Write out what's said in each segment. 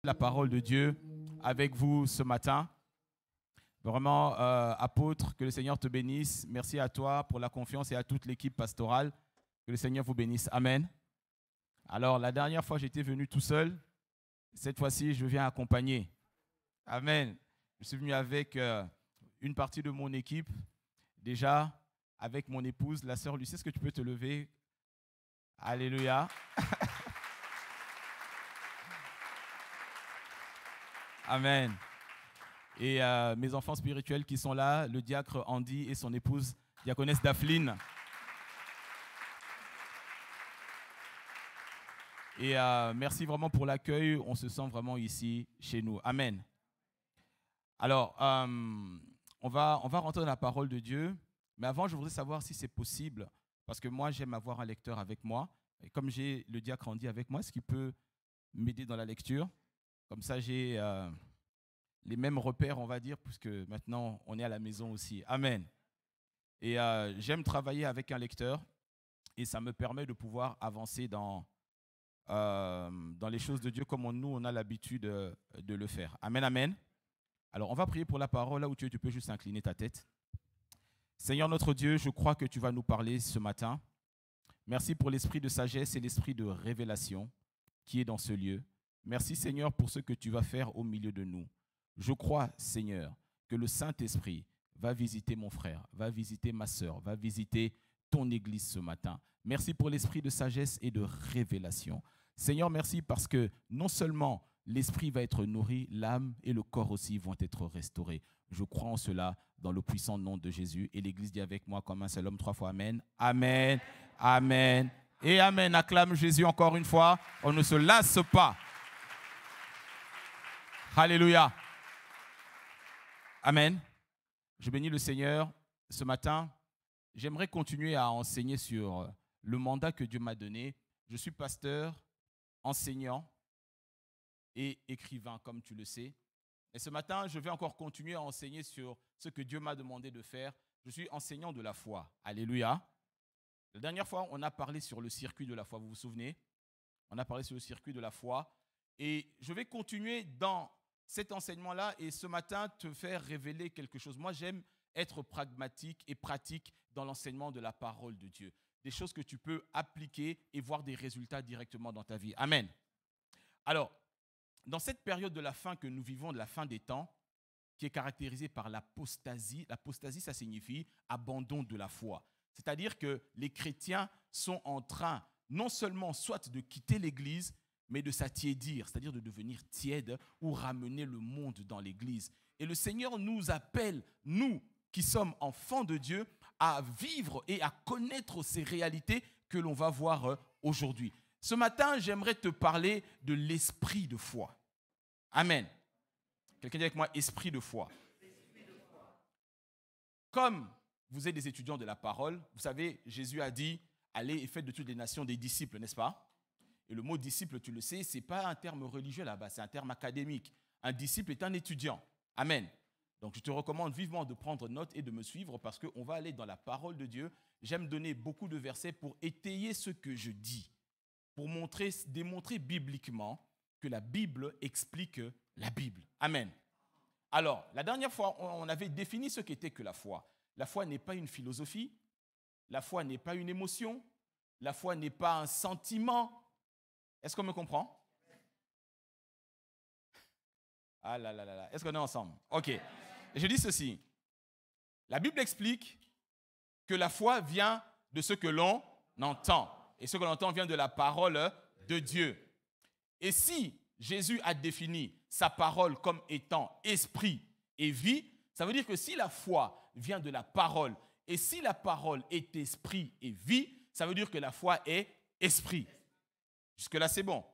La parole de Dieu avec vous ce matin. Vraiment, apôtre, que le Seigneur te bénisse. Merci à toi pour la confiance et à toute l'équipe pastorale. Que le Seigneur vous bénisse. Amen. Alors, la dernière fois, j'étais venu tout seul. Cette fois-ci, je viens accompagner. Amen. Je suis venu avec une partie de mon équipe. Déjà, avec mon épouse, la sœur Lucie. Est-ce que tu peux te lever? Alléluia. Amen. Et mes enfants spirituels qui sont là, le diacre Andy et son épouse, diaconesse Dapheline. Et merci vraiment pour l'accueil. On se sent vraiment ici, chez nous. Amen. Alors, on va rentrer dans la parole de Dieu. Mais avant, je voudrais savoir si c'est possible, parce que moi, j'aime avoir un lecteur avec moi. Et comme j'ai le diacre Andy avec moi, est-ce qu'il peut m'aider dans la lecture? Comme ça, j'ai les mêmes repères, on va dire, puisque maintenant, on est à la maison aussi. Amen. Et j'aime travailler avec un lecteur et ça me permet de pouvoir avancer dans les choses de Dieu comme nous, on a l'habitude de le faire. Amen, amen. Alors, on va prier pour la parole. Là où tu es, tu peux juste incliner ta tête. Seigneur notre Dieu, je crois que tu vas nous parler ce matin. Merci pour l'esprit de sagesse et l'esprit de révélation qui est dans ce lieu. Merci Seigneur pour ce que tu vas faire au milieu de nous. Je crois Seigneur que le Saint-Esprit va visiter mon frère, va visiter ma sœur, va visiter ton église ce matin. Merci pour l'esprit de sagesse et de révélation. Seigneur, merci parce que non seulement l'esprit va être nourri, l'âme et le corps aussi vont être restaurés. Je crois en cela dans le puissant nom de Jésus. Et l'église dit avec moi comme un seul homme 3 fois Amen. Amen, Amen et Amen. Acclame Jésus encore une fois. On ne se lasse pas. Alléluia. Amen. Je bénis le Seigneur. Ce matin, j'aimerais continuer à enseigner sur le mandat que Dieu m'a donné. Je suis pasteur, enseignant et écrivain, comme tu le sais. Et ce matin, je vais encore continuer à enseigner sur ce que Dieu m'a demandé de faire. Je suis enseignant de la foi. Alléluia. La dernière fois, on a parlé sur le circuit de la foi. Vous vous souvenez? On a parlé sur le circuit de la foi. Et je vais continuer dans cet enseignement-là et ce matin te faire révéler quelque chose. Moi, j'aime être pragmatique et pratique dans l'enseignement de la parole de Dieu. Des choses que tu peux appliquer et voir des résultats directement dans ta vie. Amen. Alors, dans cette période de la fin que nous vivons, de la fin des temps, qui est caractérisée par l'apostasie, l'apostasie, ça signifie abandon de la foi. C'est-à-dire que les chrétiens sont en train non seulement soit de quitter l'Église, mais de s'attiédir, c'est-à-dire de devenir tiède ou ramener le monde dans l'Église. Et le Seigneur nous appelle, nous qui sommes enfants de Dieu, à vivre et à connaître ces réalités que l'on va voir aujourd'hui. Ce matin, j'aimerais te parler de l'esprit de foi. Amen. Quelqu'un dit avec moi, esprit de foi. Comme vous êtes des étudiants de la parole, vous savez, Jésus a dit, allez et faites de toutes les nations des disciples, n'est-ce pas? Et le mot disciple, tu le sais, ce n'est pas un terme religieux là-bas, c'est un terme académique. Un disciple est un étudiant. Amen. Donc je te recommande vivement de prendre note et de me suivre parce qu'on va aller dans la parole de Dieu. J'aime donner beaucoup de versets pour étayer ce que je dis, pour démontrer bibliquement que la Bible explique la Bible. Amen. Alors, la dernière fois, on avait défini ce qu'était que la foi. La foi n'est pas une philosophie, la foi n'est pas une émotion, la foi n'est pas un sentiment. Est-ce qu'on me comprend? Ah là là là là. Est-ce qu'on est ensemble? Ok. Je dis ceci. La Bible explique que la foi vient de ce que l'on entend. Et ce que l'on entend vient de la parole de Dieu. Et si Jésus a défini sa parole comme étant esprit et vie, ça veut dire que si la foi vient de la parole et si la parole est esprit et vie, ça veut dire que la foi est esprit. Jusque-là, c'est bon.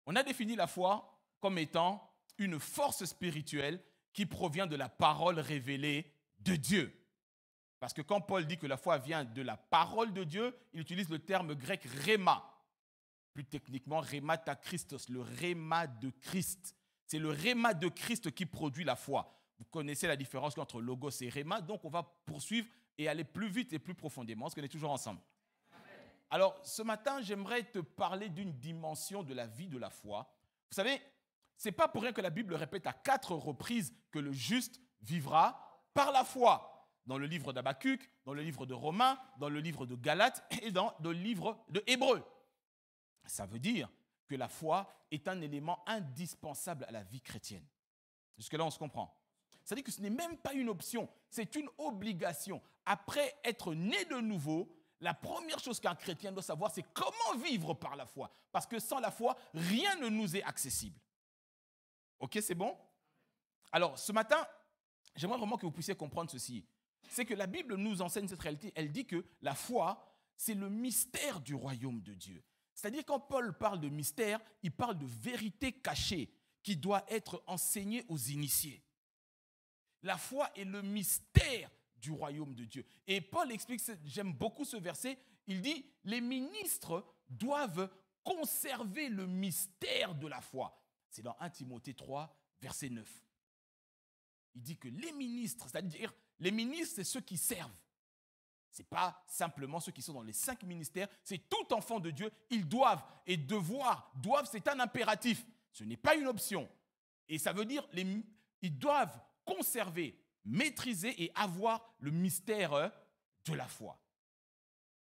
On a défini la foi comme étant une force spirituelle qui provient de la parole révélée de Dieu. Parce que quand Paul dit que la foi vient de la parole de Dieu, il utilise le terme grec rhéma. Plus techniquement, rhéma ta Christos, le rhéma de Christ. C'est le rhéma de Christ qui produit la foi. Vous connaissez la différence entre logos et rhéma, donc on va poursuivre et aller plus vite et plus profondément. Est-ce qu'on est toujours ensemble? Alors, ce matin, j'aimerais te parler d'une dimension de la vie de la foi. Vous savez, ce n'est pas pour rien que la Bible répète à 4 reprises que le juste vivra par la foi. Dans le livre d'Habakkuk, dans le livre de Romains, dans le livre de Galates et dans le livre de Hébreux. Ça veut dire que la foi est un élément indispensable à la vie chrétienne. Jusque-là, on se comprend. C'est-à-dire que ce n'est même pas une option, c'est une obligation. Après être né de nouveau, la première chose qu'un chrétien doit savoir, c'est comment vivre par la foi. Parce que sans la foi, rien ne nous est accessible. Ok, c'est bon? Alors, ce matin, j'aimerais vraiment que vous puissiez comprendre ceci. C'est que la Bible nous enseigne cette réalité. Elle dit que la foi, c'est le mystère du royaume de Dieu. C'est-à-dire quand Paul parle de mystère, il parle de vérité cachée qui doit être enseignée aux initiés. La foi est le mystère du royaume de Dieu. Et Paul explique, j'aime beaucoup ce verset, il dit, les ministres doivent conserver le mystère de la foi. C'est dans 1 Timothée 3, verset 9. Il dit que les ministres, c'est-à-dire les ministres, c'est ceux qui servent. Ce n'est pas simplement ceux qui sont dans les 5 ministères, c'est tout enfant de Dieu, ils doivent, et devoir, doivent, c'est un impératif. Ce n'est pas une option. Et ça veut dire, ils doivent conserver, maîtriser et avoir le mystère de la foi.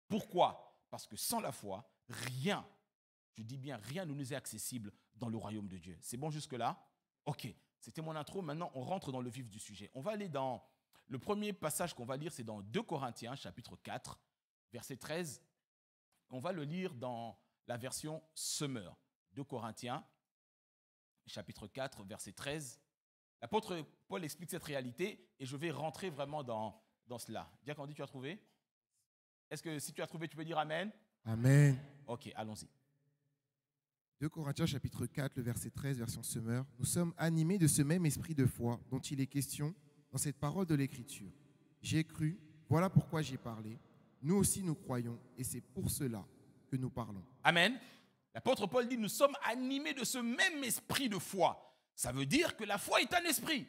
Pourquoi? Parce que sans la foi, rien, je dis bien rien, ne nous est accessible dans le royaume de Dieu. C'est bon jusque-là? Ok, c'était mon intro. Maintenant, on rentre dans le vif du sujet. On va aller dans le premier passage qu'on va lire, c'est dans 2 Corinthiens, chapitre 4, verset 13. On va le lire dans la version Semeur. 2 Corinthiens, chapitre 4, verset 13. L'apôtre Paul explique cette réalité et je vais rentrer vraiment dans cela. Bien qu'on dit, tu as trouvé? Est-ce que si tu as trouvé, tu peux dire Amen? Amen. Ok, allons-y. 2 Corinthiens chapitre 4, le verset 13, version Semeur. Nous sommes animés de ce même esprit de foi dont il est question dans cette parole de l'Écriture. J'ai cru, voilà pourquoi j'ai parlé. Nous aussi nous croyons et c'est pour cela que nous parlons. Amen. L'apôtre Paul dit, nous sommes animés de ce même esprit de foi. Ça veut dire que la foi est un esprit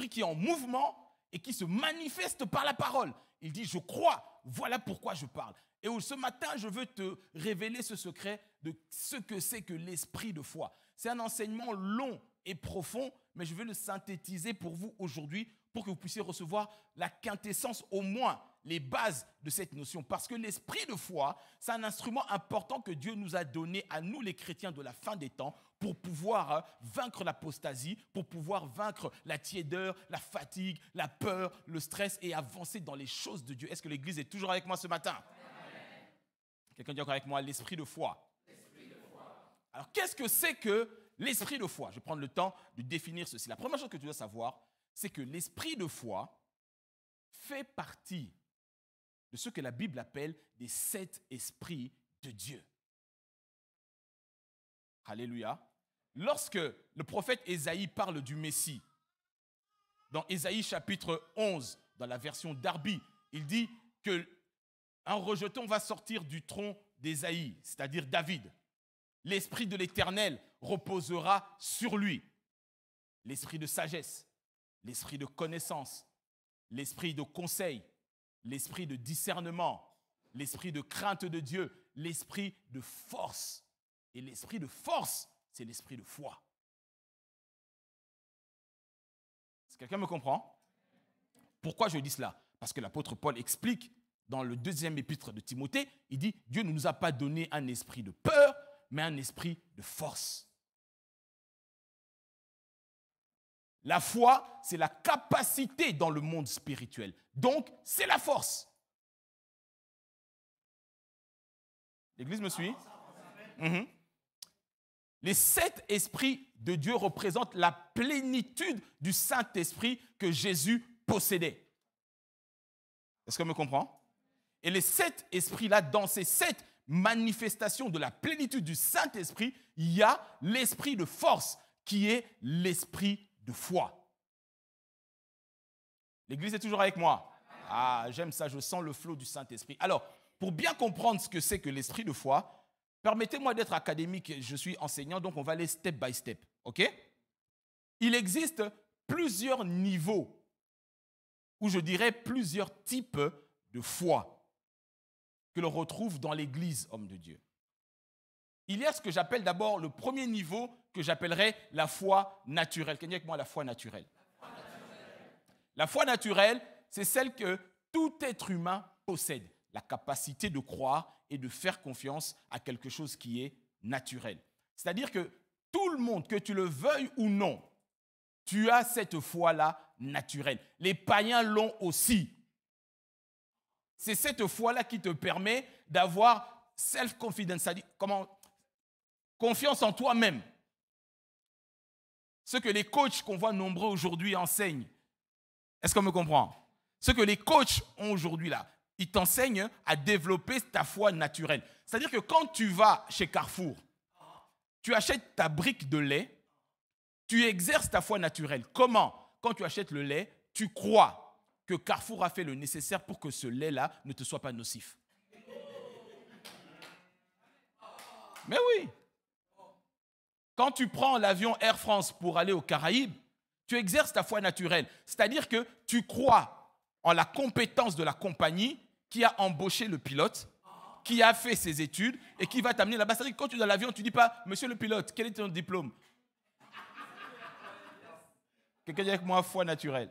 qui est en mouvement et qui se manifeste par la parole. Il dit, je crois, voilà pourquoi je parle. Et ce matin, je veux te révéler ce secret de ce que c'est que l'esprit de foi. C'est un enseignement long et profond, mais je vais le synthétiser pour vous aujourd'hui pour que vous puissiez recevoir la quintessence, au moins les bases de cette notion. Parce que l'esprit de foi, c'est un instrument important que Dieu nous a donné à nous les chrétiens de la fin des temps pour pouvoir vaincre l'apostasie, pour pouvoir vaincre la tiédeur, la fatigue, la peur, le stress et avancer dans les choses de Dieu. Est-ce que l'Église est toujours avec moi ce matin? Amen. Quelqu'un dit encore avec moi, l'esprit de foi. L'esprit de foi. Alors, qu'est-ce que c'est que l'esprit de foi? Je vais prendre le temps de définir ceci. La première chose que tu dois savoir, c'est que l'esprit de foi fait partie de ce que la Bible appelle des 7 esprits de Dieu. Alléluia. Lorsque le prophète Ésaïe parle du Messie, dans Ésaïe chapitre 11, dans la version Darby, il dit qu'un rejeton va sortir du tronc d'Ésaïe, c'est-à-dire David. L'esprit de l'Éternel reposera sur lui. L'esprit de sagesse, l'esprit de connaissance, l'esprit de conseil, l'esprit de discernement, l'esprit de crainte de Dieu, l'esprit de force. Et l'esprit de force, c'est l'esprit de foi. Est-ce que quelqu'un me comprend? Pourquoi je dis cela? Parce que l'apôtre Paul explique dans le 2e épître de Timothée, il dit, Dieu ne nous a pas donné un esprit de peur, mais un esprit de force. La foi, c'est la capacité dans le monde spirituel. Donc, c'est la force. L'Église me suit? Les 7 esprits de Dieu représentent la plénitude du Saint-Esprit que Jésus possédait. Est-ce qu'on me comprend? Et les 7 esprits-là, dans ces 7 manifestations de la plénitude du Saint-Esprit, il y a l'esprit de force qui est l'esprit de foi. L'Église est toujours avec moi? Ah, j'aime ça, je sens le flot du Saint-Esprit. Alors, pour bien comprendre ce que c'est que l'esprit de foi, permettez-moi d'être académique, je suis enseignant, donc on va aller step by step, ok? Il existe plusieurs niveaux, ou je dirais plusieurs types de foi. que l'on retrouve dans l'Église, homme de Dieu. Il y a ce que j'appelle d'abord le premier niveau que j'appellerais la foi naturelle. Qu'est-ce que moi la foi naturelle? La foi naturelle, c'est celle que tout être humain possède, la capacité de croire et de faire confiance à quelque chose qui est naturel. C'est-à-dire que tout le monde, que tu le veuilles ou non, tu as cette foi-là naturelle. Les païens l'ont aussi. C'est cette foi-là qui te permet d'avoir self-confidence, c'est-à-dire confiance en toi-même. Ce que les coachs qu'on voit nombreux aujourd'hui enseignent. Est-ce qu'on me comprend? Ce que les coachs ont aujourd'hui là, ils t'enseignent à développer ta foi naturelle. C'est-à-dire que quand tu vas chez Carrefour, tu achètes ta brique de lait, tu exerces ta foi naturelle. Comment? Quand tu achètes le lait, tu crois que Carrefour a fait le nécessaire pour que ce lait-là ne te soit pas nocif. Mais oui. Quand tu prends l'avion Air France pour aller aux Caraïbes, tu exerces ta foi naturelle. C'est-à-dire que tu crois en la compétence de la compagnie qui a embauché le pilote, qui a fait ses études et qui va t'amener là-bas. C'est-à-dire que quand tu es dans l'avion, tu ne dis pas « Monsieur le pilote, quel est ton diplôme ?» Quelqu'un dit avec moi « foi naturelle ».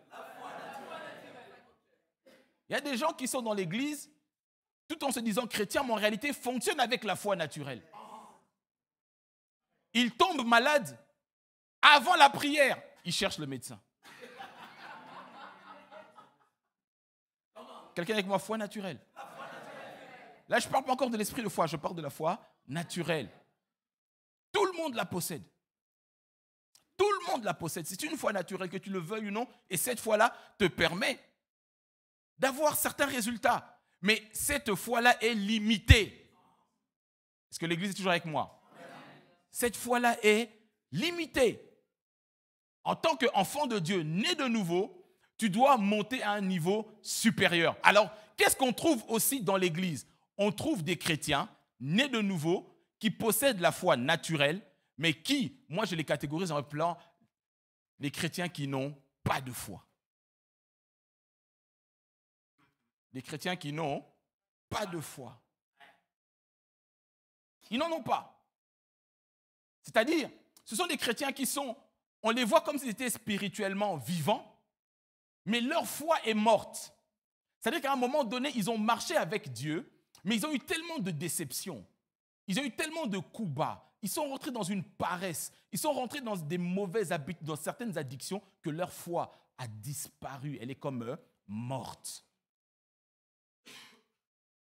Il y a des gens qui sont dans l'église, tout en se disant chrétiens, mais en réalité fonctionnent avec la foi naturelle. Ils tombent malades avant la prière. Ils cherchent le médecin. Quelqu'un avec moi, foi naturelle. Là, je ne parle pas encore de l'esprit de foi, je parle de la foi naturelle. Tout le monde la possède. Tout le monde la possède. C'est une foi naturelle, que tu le veuilles ou non, et cette foi-là te permet d'avoir certains résultats. Mais cette foi-là est limitée. Est-ce que l'Église est toujours avec moi? Cette foi-là est limitée. En tant qu'enfant de Dieu, né de nouveau, tu dois monter à un niveau supérieur. Alors, qu'est-ce qu'on trouve aussi dans l'Église? On trouve des chrétiens nés de nouveau qui possèdent la foi naturelle, mais qui, moi je les catégorise en plan, les chrétiens qui n'ont pas de foi. Les chrétiens qui n'ont pas de foi. Ils n'en ont pas. C'est-à-dire, ce sont des chrétiens qui sont, on les voit comme s'ils étaient spirituellement vivants, mais leur foi est morte. C'est-à-dire qu'à un moment donné, ils ont marché avec Dieu, mais ils ont eu tellement de déceptions, ils ont eu tellement de coups bas, ils sont rentrés dans une paresse, ils sont rentrés dans des mauvaises habitudes, dans certaines addictions, que leur foi a disparu, elle est comme morte.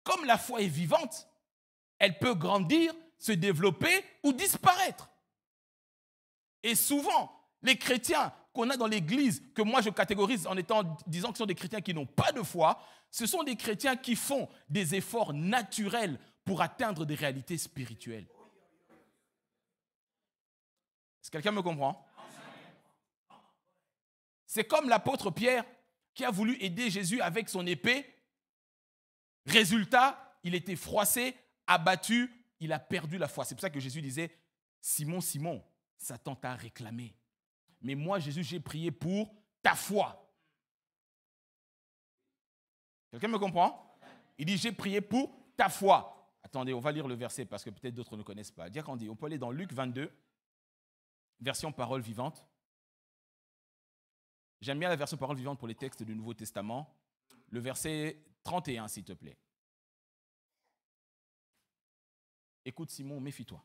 Comme la foi est vivante, elle peut grandir, se développer ou disparaître. Et souvent, les chrétiens qu'on a dans l'église, que moi je catégorise en disant que ce sont des chrétiens qui n'ont pas de foi, ce sont des chrétiens qui font des efforts naturels pour atteindre des réalités spirituelles. Est-ce que quelqu'un me comprend? C'est comme l'apôtre Pierre qui a voulu aider Jésus avec son épée. Résultat, il était froissé, abattu, il a perdu la foi. C'est pour ça que Jésus disait « Simon, Simon, Satan t'a réclamé. Mais moi, Jésus, j'ai prié pour ta foi. » Quelqu'un me comprend? Il dit « J'ai prié pour ta foi. » Attendez, on va lire le verset parce que peut-être d'autres ne connaissent pas. Dire qu'on dit, on peut aller dans Luc 22, version parole vivante. J'aime bien la version parole vivante pour les textes du Nouveau Testament. Le verset 31, s'il te plaît. Écoute Simon, méfie-toi.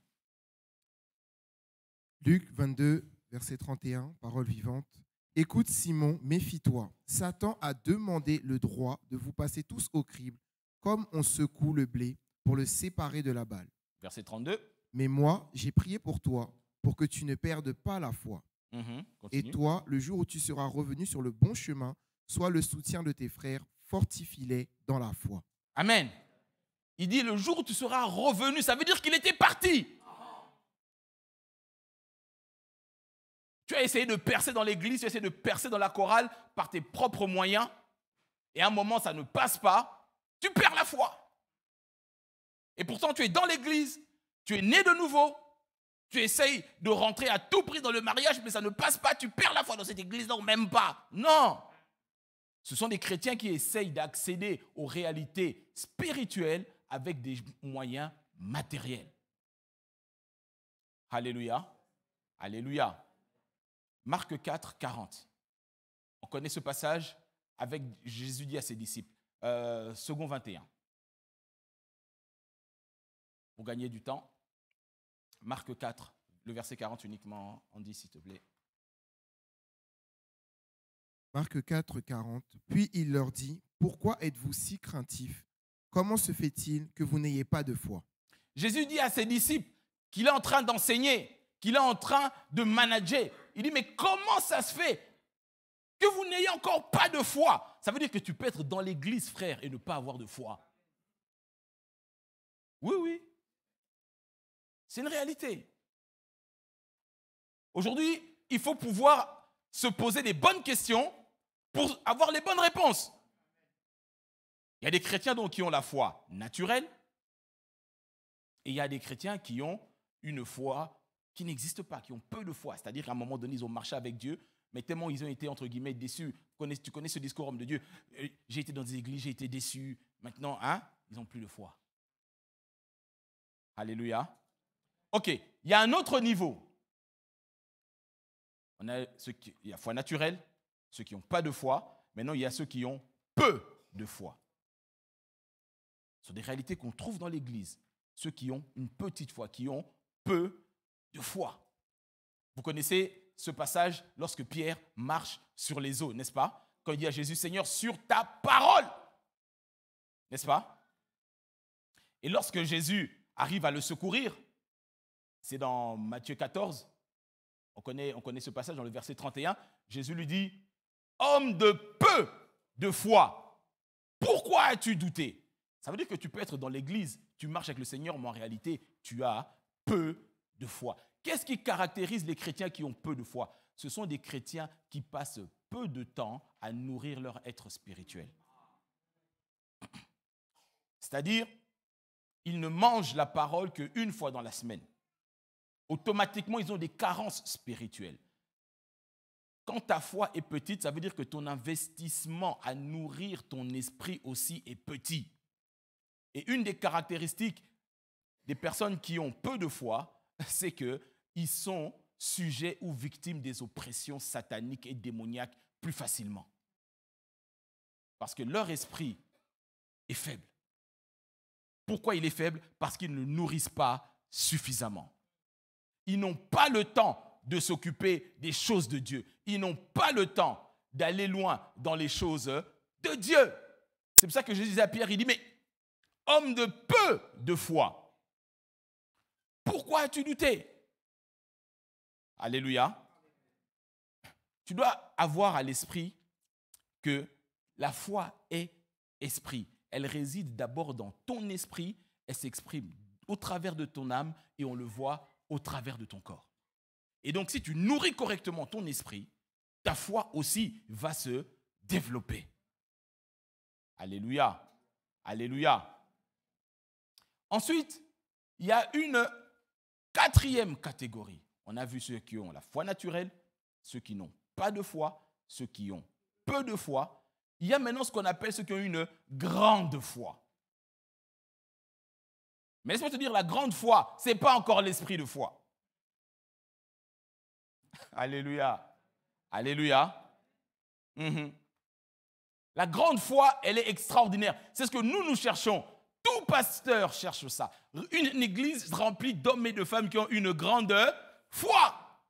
Luc 22, verset 31, parole vivante. Écoute Simon, méfie-toi. Satan a demandé le droit de vous passer tous au crible, comme on secoue le blé pour le séparer de la balle. Verset 32. Mais moi, j'ai prié pour toi, pour que tu ne perdes pas la foi. Et toi, le jour où tu seras revenu sur le bon chemin, sois le soutien de tes frères, fortifie-les dans la foi. Amen. Il dit le jour où tu seras revenu, ça veut dire qu'il était parti. Tu as essayé de percer dans l'église, tu as essayé de percer dans la chorale par tes propres moyens, et à un moment ça ne passe pas, tu perds la foi. Et pourtant tu es dans l'église, tu es né de nouveau, tu essayes de rentrer à tout prix dans le mariage, mais ça ne passe pas, tu perds la foi dans cette église, non, même pas. Non. Ce sont des chrétiens qui essayent d'accéder aux réalités spirituelles avec des moyens matériels. Alléluia. Alléluia. Marc 4, 40. On connaît ce passage avec Jésus dit à ses disciples. Second 21. Pour gagner du temps, Marc 4, le verset 40 uniquement, on dit s'il te plaît. Marc 4, 40. Puis il leur dit, pourquoi êtes-vous si craintifs? Comment se fait-il que vous n'ayez pas de foi? Jésus dit à ses disciples qu'il est en train d'enseigner, qu'il est en train de manager. Il dit, mais comment ça se fait que vous n'ayez encore pas de foi? Ça veut dire que tu peux être dans l'église, frère, et ne pas avoir de foi. Oui, oui. C'est une réalité. Aujourd'hui, il faut pouvoir se poser les bonnes questions pour avoir les bonnes réponses. Il y a des chrétiens donc qui ont la foi naturelle et il y a des chrétiens qui ont une foi qui n'existe pas, qui ont peu de foi. C'est-à-dire qu'à un moment donné, ils ont marché avec Dieu, mais tellement ils ont été, entre guillemets, déçus. Tu connais ce discours, homme de Dieu. J'ai été dans des églises, j'ai été déçu. Maintenant, ils n'ont plus de foi. Alléluia. Ok, il y a un autre niveau. Il y a foi naturelle, ceux qui n'ont pas de foi. Maintenant, il y a ceux qui ont peu de foi. Ce sont des réalités qu'on trouve dans l'Église. Ceux qui ont une petite foi, qui ont peu de foi. Vous connaissez ce passage lorsque Pierre marche sur les eaux, n'est-ce pas? Quand il dit à Jésus, Seigneur, sur ta parole. N'est-ce pas? Et lorsque Jésus arrive à le secourir, c'est dans Matthieu 14, on connaît ce passage dans le verset 31, Jésus lui dit, homme de peu de foi, pourquoi as-tu douté? Ça veut dire que tu peux être dans l'église, tu marches avec le Seigneur, mais en réalité, tu as peu de foi. Qu'est-ce qui caractérise les chrétiens qui ont peu de foi? Ce sont des chrétiens qui passent peu de temps à nourrir leur être spirituel. C'est-à-dire, ils ne mangent la parole qu'une fois dans la semaine. Automatiquement, ils ont des carences spirituelles. Quand ta foi est petite, ça veut dire que ton investissement à nourrir ton esprit aussi est petit. Et une des caractéristiques des personnes qui ont peu de foi, c'est qu'ils sont sujets ou victimes des oppressions sataniques et démoniaques plus facilement. Parce que leur esprit est faible. Pourquoi il est faible? Parce qu'ils ne nourrissent pas suffisamment. Ils n'ont pas le temps de s'occuper des choses de Dieu. Ils n'ont pas le temps d'aller loin dans les choses de Dieu. C'est pour ça que Jésus disait à Pierre, il dit, mais homme de peu de foi, pourquoi as-tu douté? Alléluia. Tu dois avoir à l'esprit que la foi est esprit. Elle réside d'abord dans ton esprit, elle s'exprime au travers de ton âme et on le voit au travers de ton corps. Et donc, si tu nourris correctement ton esprit, ta foi aussi va se développer. Alléluia. Alléluia. Ensuite, il y a une quatrième catégorie. On a vu ceux qui ont la foi naturelle, ceux qui n'ont pas de foi, ceux qui ont peu de foi. Il y a maintenant ce qu'on appelle ceux qui ont une grande foi. Mais laisse-moi te dire, la grande foi, ce n'est pas encore l'esprit de foi. Alléluia. Alléluia. La grande foi, elle est extraordinaire. C'est ce que nous cherchons. Tout pasteur cherche ça. Une église remplie d'hommes et de femmes qui ont une grande foi.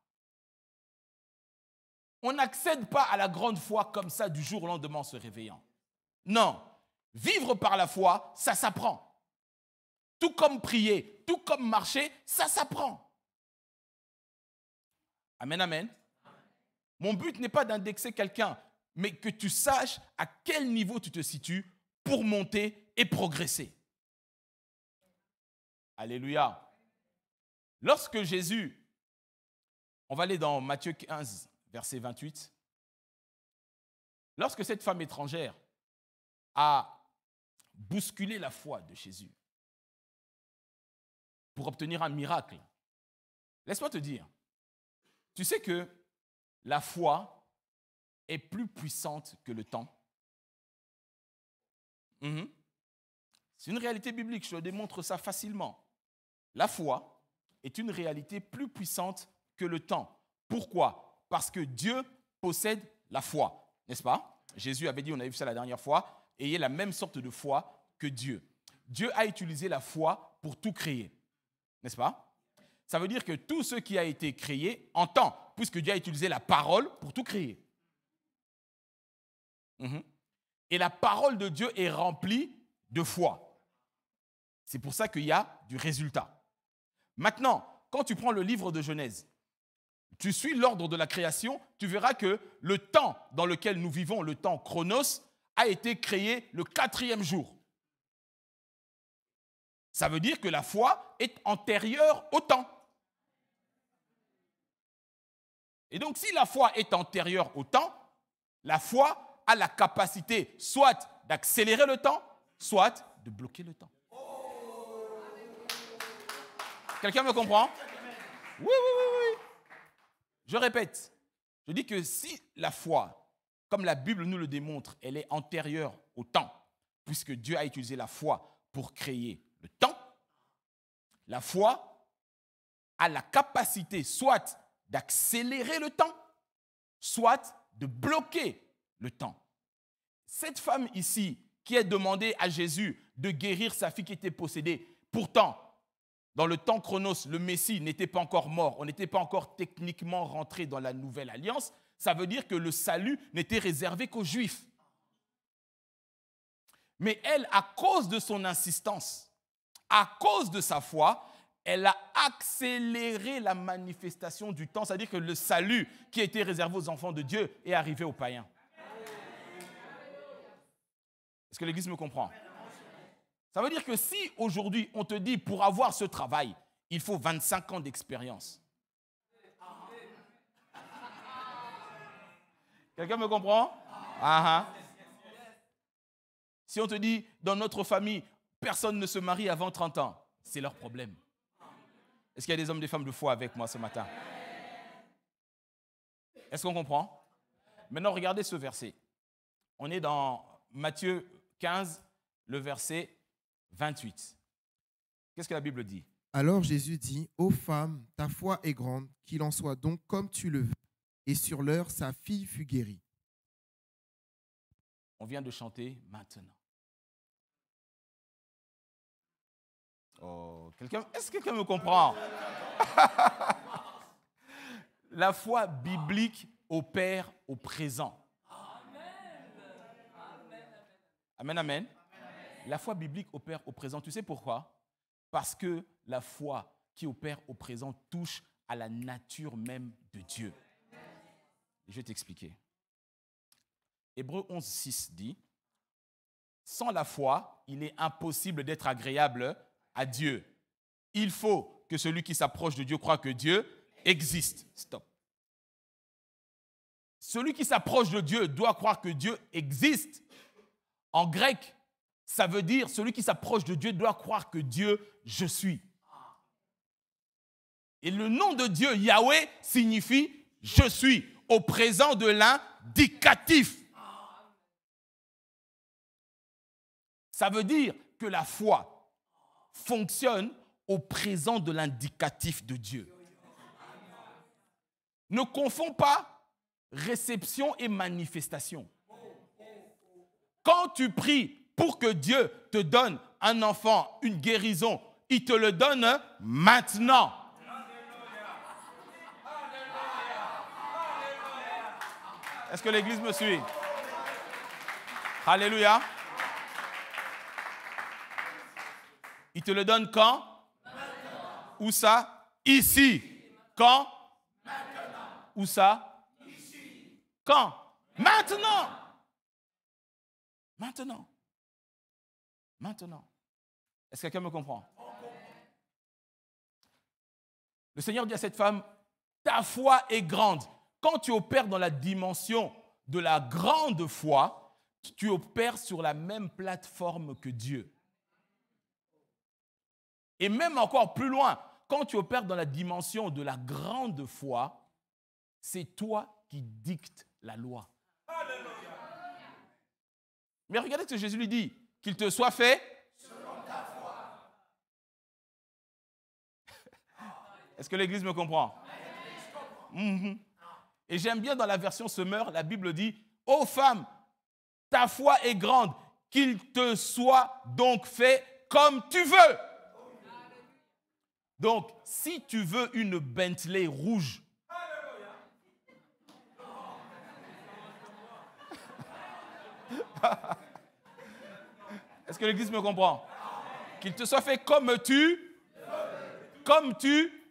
On n'accède pas à la grande foi comme ça du jour au lendemain en se réveillant. Non. Vivre par la foi, ça s'apprend. Tout comme prier, tout comme marcher, ça s'apprend. Amen, amen. Mon but n'est pas d'indexer quelqu'un, mais que tu saches à quel niveau tu te situes pour monter et progresser. Alléluia. Lorsque Jésus, on va aller dans Matthieu 15, verset 28, lorsque cette femme étrangère a bousculé la foi de Jésus pour obtenir un miracle, laisse-moi te dire, tu sais que la foi est plus puissante que le temps. C'est une réalité biblique, je te démontre ça facilement. La foi est une réalité plus puissante que le temps. Pourquoi? Parce que Dieu possède la foi, n'est-ce pas? Jésus avait dit, on avait vu ça la dernière fois, ayez la même sorte de foi que Dieu. Dieu a utilisé la foi pour tout créer, n'est-ce pas? Ça veut dire que tout ce qui a été créé en temps, puisque Dieu a utilisé la parole pour tout créer. Et la parole de Dieu est remplie de foi. C'est pour ça qu'il y a du résultat. Maintenant, quand tu prends le livre de Genèse, tu suis l'ordre de la création, tu verras que le temps dans lequel nous vivons, le temps chronos, a été créé le 4e jour. Ça veut dire que la foi est antérieure au temps. Et donc, si la foi est antérieure au temps, la foi a la capacité soit d'accélérer le temps, soit de bloquer le temps. Quelqu'un me comprend? Oui. Je répète, je dis que si la foi, comme la Bible nous le démontre, elle est antérieure au temps, puisque Dieu a utilisé la foi pour créer le temps, la foi a la capacité soit d'accélérer le temps, soit de bloquer le temps. Cette femme ici qui a demandé à Jésus de guérir sa fille qui était possédée, pourtant, dans le temps chronos, le Messie n'était pas encore mort, on n'était pas encore techniquement rentré dans la nouvelle alliance, ça veut dire que le salut n'était réservé qu'aux Juifs. Mais elle, à cause de son insistance, à cause de sa foi, elle a accéléré la manifestation du temps, c'est-à-dire que le salut qui était réservé aux enfants de Dieu est arrivé aux païens. Est-ce que l'Église me comprend? Ça veut dire que si aujourd'hui on te dit pour avoir ce travail, il faut 25 ans d'expérience. Quelqu'un me comprend? Si on te dit dans notre famille, personne ne se marie avant 30 ans, c'est leur problème. Est-ce qu'il y a des hommes et des femmes de foi avec moi ce matin? Est-ce qu'on comprend? Maintenant, regardez ce verset. On est dans Matthieu 15, le verset 28. Qu'est-ce que la Bible dit? Alors Jésus dit, ô femme, ta foi est grande, qu'il en soit donc comme tu le veux. Et sur l'heure, sa fille fut guérie. On vient de chanter maintenant. Oh, est-ce que quelqu'un me comprend? La foi biblique opère au présent. Amen, amen. La foi biblique opère au présent. Tu sais pourquoi? Parce que la foi qui opère au présent touche à la nature même de Dieu. Je vais t'expliquer. Hébreux 11, 6 dit, sans la foi, il est impossible d'être agréable à Dieu. Il faut que celui qui s'approche de Dieu croie que Dieu existe. Stop. Celui qui s'approche de Dieu doit croire que Dieu existe. En grec, ça veut dire celui qui s'approche de Dieu doit croire que Dieu, je suis. Et le nom de Dieu, Yahweh, signifie je suis, au présent de l'indicatif. Ça veut dire que la foi fonctionne au présent de l'indicatif de Dieu. Ne confonds pas réception et manifestation. Quand tu pries pour que Dieu te donne un enfant, une guérison, il te le donne maintenant. Est-ce que l'Église me suit? Alléluia. Il te le donne quand? Maintenant. Où ça? Ici. Quand? Maintenant. Où ça? Ici. Quand? Maintenant. Maintenant. Maintenant. Est-ce que quelqu'un me comprend? Le Seigneur dit à cette femme, ta foi est grande. Quand tu opères dans la dimension de la grande foi, tu opères sur la même plateforme que Dieu. Et même encore plus loin, quand tu opères dans la dimension de la grande foi, c'est toi qui dictes la loi. Mais regardez ce que Jésus lui dit, qu'il te soit fait Est-ce que l'Église me comprend? Mhm. Et j'aime bien dans la version Semeur, la Bible dit, « Ô femme, ta foi est grande, qu'il te soit donc fait comme tu veux. » Donc, si tu veux une Bentley rouge, est-ce que l'Église me comprend? Qu'il te soit fait comme tu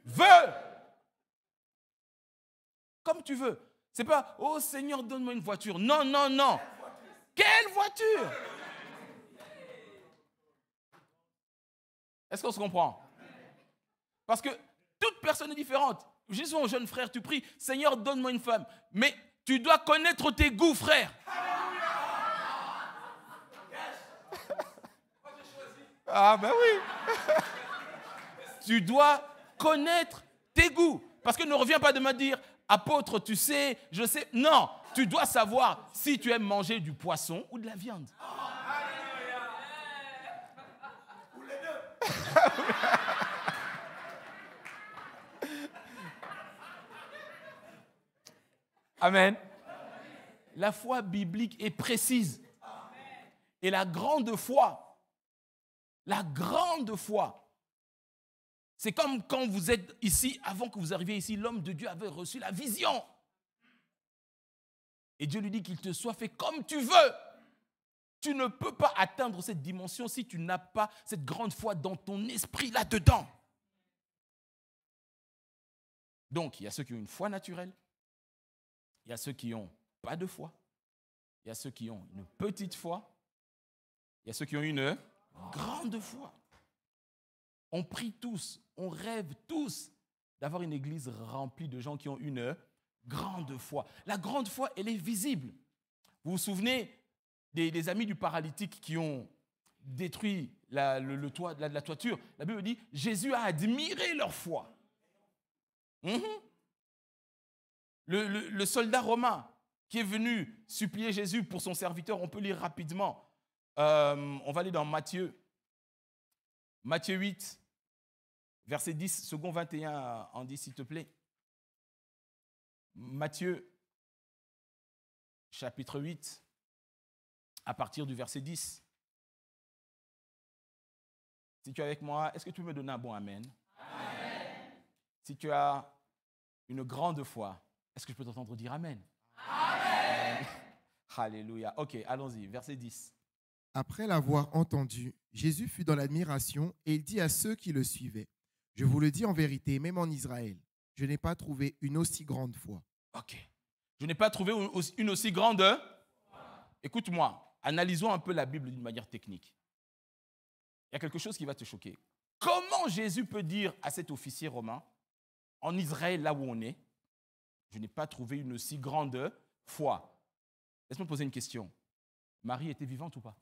veux. Comme tu veux. C'est pas, oh Seigneur, donne-moi une voiture. Non, non, non. Quelle voiture? Est-ce qu'on se comprend? Parce que toute personne est différente. Jésus, mon jeune frère, tu pries, Seigneur, donne-moi une femme. Mais tu dois connaître tes goûts, frère. Ah ben oui. Tu dois connaître tes goûts. Parce que ne reviens pas de me dire, apôtre, tu sais, je sais. Non, tu dois savoir si tu aimes manger du poisson ou de la viande. Ou les deux. Amen. La foi biblique est précise. Et la grande foi, c'est comme quand vous êtes ici, avant que vous arriviez ici, l'homme de Dieu avait reçu la vision. Et Dieu lui dit qu'il te soit fait comme tu veux. Tu ne peux pas atteindre cette dimension si tu n'as pas cette grande foi dans ton esprit là-dedans. Donc, il y a ceux qui ont une foi naturelle. Il y a ceux qui n'ont pas de foi. Il y a ceux qui ont une petite foi. Il y a ceux qui ont une grande foi. On prie tous, on rêve tous d'avoir une église remplie de gens qui ont une grande foi. La grande foi, elle est visible. Vous vous souvenez des amis du paralytique qui ont détruit le toit, la toiture? La Bible dit, Jésus a admiré leur foi. Le soldat romain qui est venu supplier Jésus pour son serviteur, on peut lire rapidement. On va aller dans Matthieu 8, verset 10, second 21 en 10, s'il te plaît. Matthieu, chapitre 8, à partir du verset 10. Si tu es avec moi, est-ce que tu peux me donner un bon amen? Amen. Si tu as une grande foi, est-ce que je peux t'entendre dire amen? Amen. Alléluia. Ok, allons-y, verset 10. Après l'avoir entendu, Jésus fut dans l'admiration et il dit à ceux qui le suivaient, « Je vous le dis en vérité, même en Israël, je n'ai pas trouvé une aussi grande foi. » Ok. Je n'ai pas trouvé une aussi grande. Écoute-moi, analysons un peu la Bible d'une manière technique. Il y a quelque chose qui va te choquer. Comment Jésus peut dire à cet officier romain, en Israël, là où on est, je n'ai pas trouvé une aussi grande foi? Laisse-moi poser une question. Marie était vivante ou pas?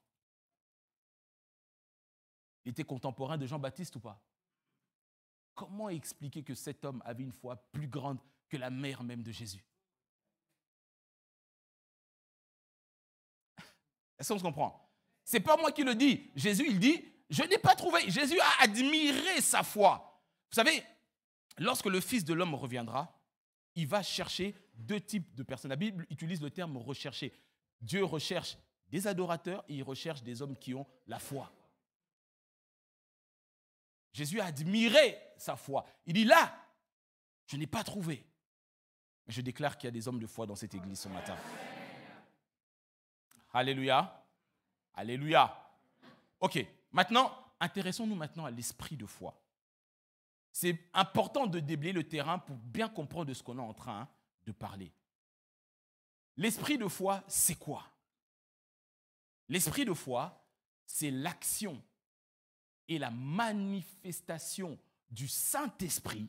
Il était contemporain de Jean-Baptiste ou pas? Comment expliquer que cet homme avait une foi plus grande que la mère même de Jésus? Est-ce qu'on se comprend? Ce n'est pas moi qui le dis. Jésus, il dit, je n'ai pas trouvé. Jésus a admiré sa foi. Vous savez, lorsque le Fils de l'homme reviendra, il va chercher deux types de personnes. La Bible utilise le terme rechercher. Dieu recherche des adorateurs et il recherche des hommes qui ont la foi. Jésus a admiré sa foi. Il dit là, je n'ai pas trouvé. Mais je déclare qu'il y a des hommes de foi dans cette église ce matin. Alléluia. Alléluia. Ok, maintenant, intéressons-nous maintenant à l'esprit de foi. C'est important de déblayer le terrain pour bien comprendre de ce qu'on est en train de parler. L'esprit de foi, c'est quoi? L'esprit de foi, c'est l'action et la manifestation du Saint-Esprit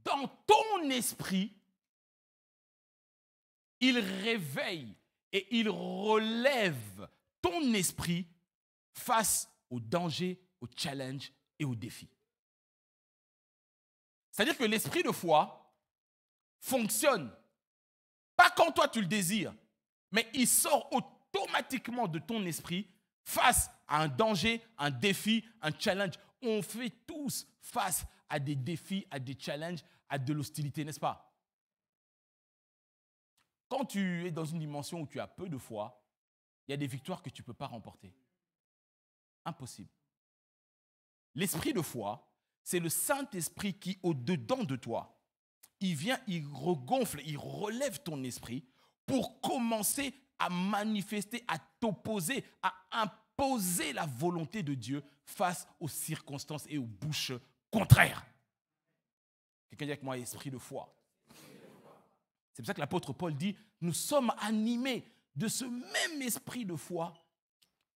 dans ton esprit. Il réveille et il relève ton esprit face aux dangers, aux challenges et aux défis. C'est-à-dire que l'esprit de foi fonctionne, pas quand toi tu le désires, mais il sort automatiquement de ton esprit face à un danger, un défi, un challenge. On fait tous face à des défis, à des challenges, à de l'hostilité, n'est-ce pas? Quand tu es dans une dimension où tu as peu de foi, il y a des victoires que tu ne peux pas remporter. Impossible. L'esprit de foi, c'est le Saint-Esprit qui, au-dedans de toi, il vient, il regonfle, il relève ton esprit pour commencer à manifester, à t'opposer, à imposer la volonté de Dieu face aux circonstances et aux bouches contraires. Quelqu'un dit avec moi, esprit de foi. C'est pour ça que l'apôtre Paul dit, nous sommes animés de ce même esprit de foi.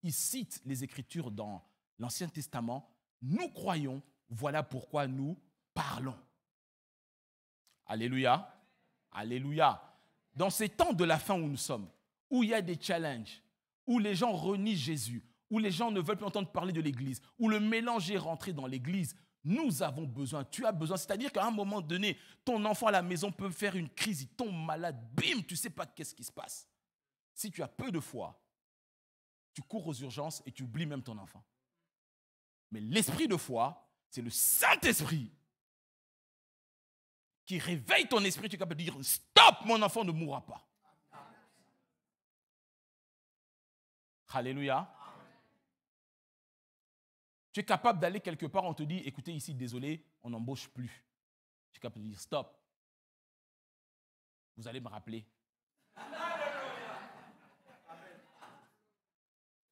Il cite les Écritures dans l'Ancien Testament. Nous croyons, voilà pourquoi nous parlons. Alléluia. Alléluia. Dans ces temps de la fin où nous sommes, où il y a des challenges, où les gens renient Jésus, où les gens ne veulent plus entendre parler de l'Église, où le mélange est rentré dans l'Église, nous avons besoin, tu as besoin. C'est-à-dire qu'à un moment donné, ton enfant à la maison peut faire une crise, il tombe malade, bim, tu ne sais pas qu'est-ce qui se passe. Si tu as peu de foi, tu cours aux urgences et tu oublies même ton enfant. Mais l'esprit de foi, c'est le Saint-Esprit qui réveille ton esprit. Tu es capable de dire, stop, mon enfant ne mourra pas. Alléluia. Tu es capable d'aller quelque part, on te dit, écoutez ici, désolé, on n'embauche plus. Tu es capable de dire, stop. Vous allez me rappeler.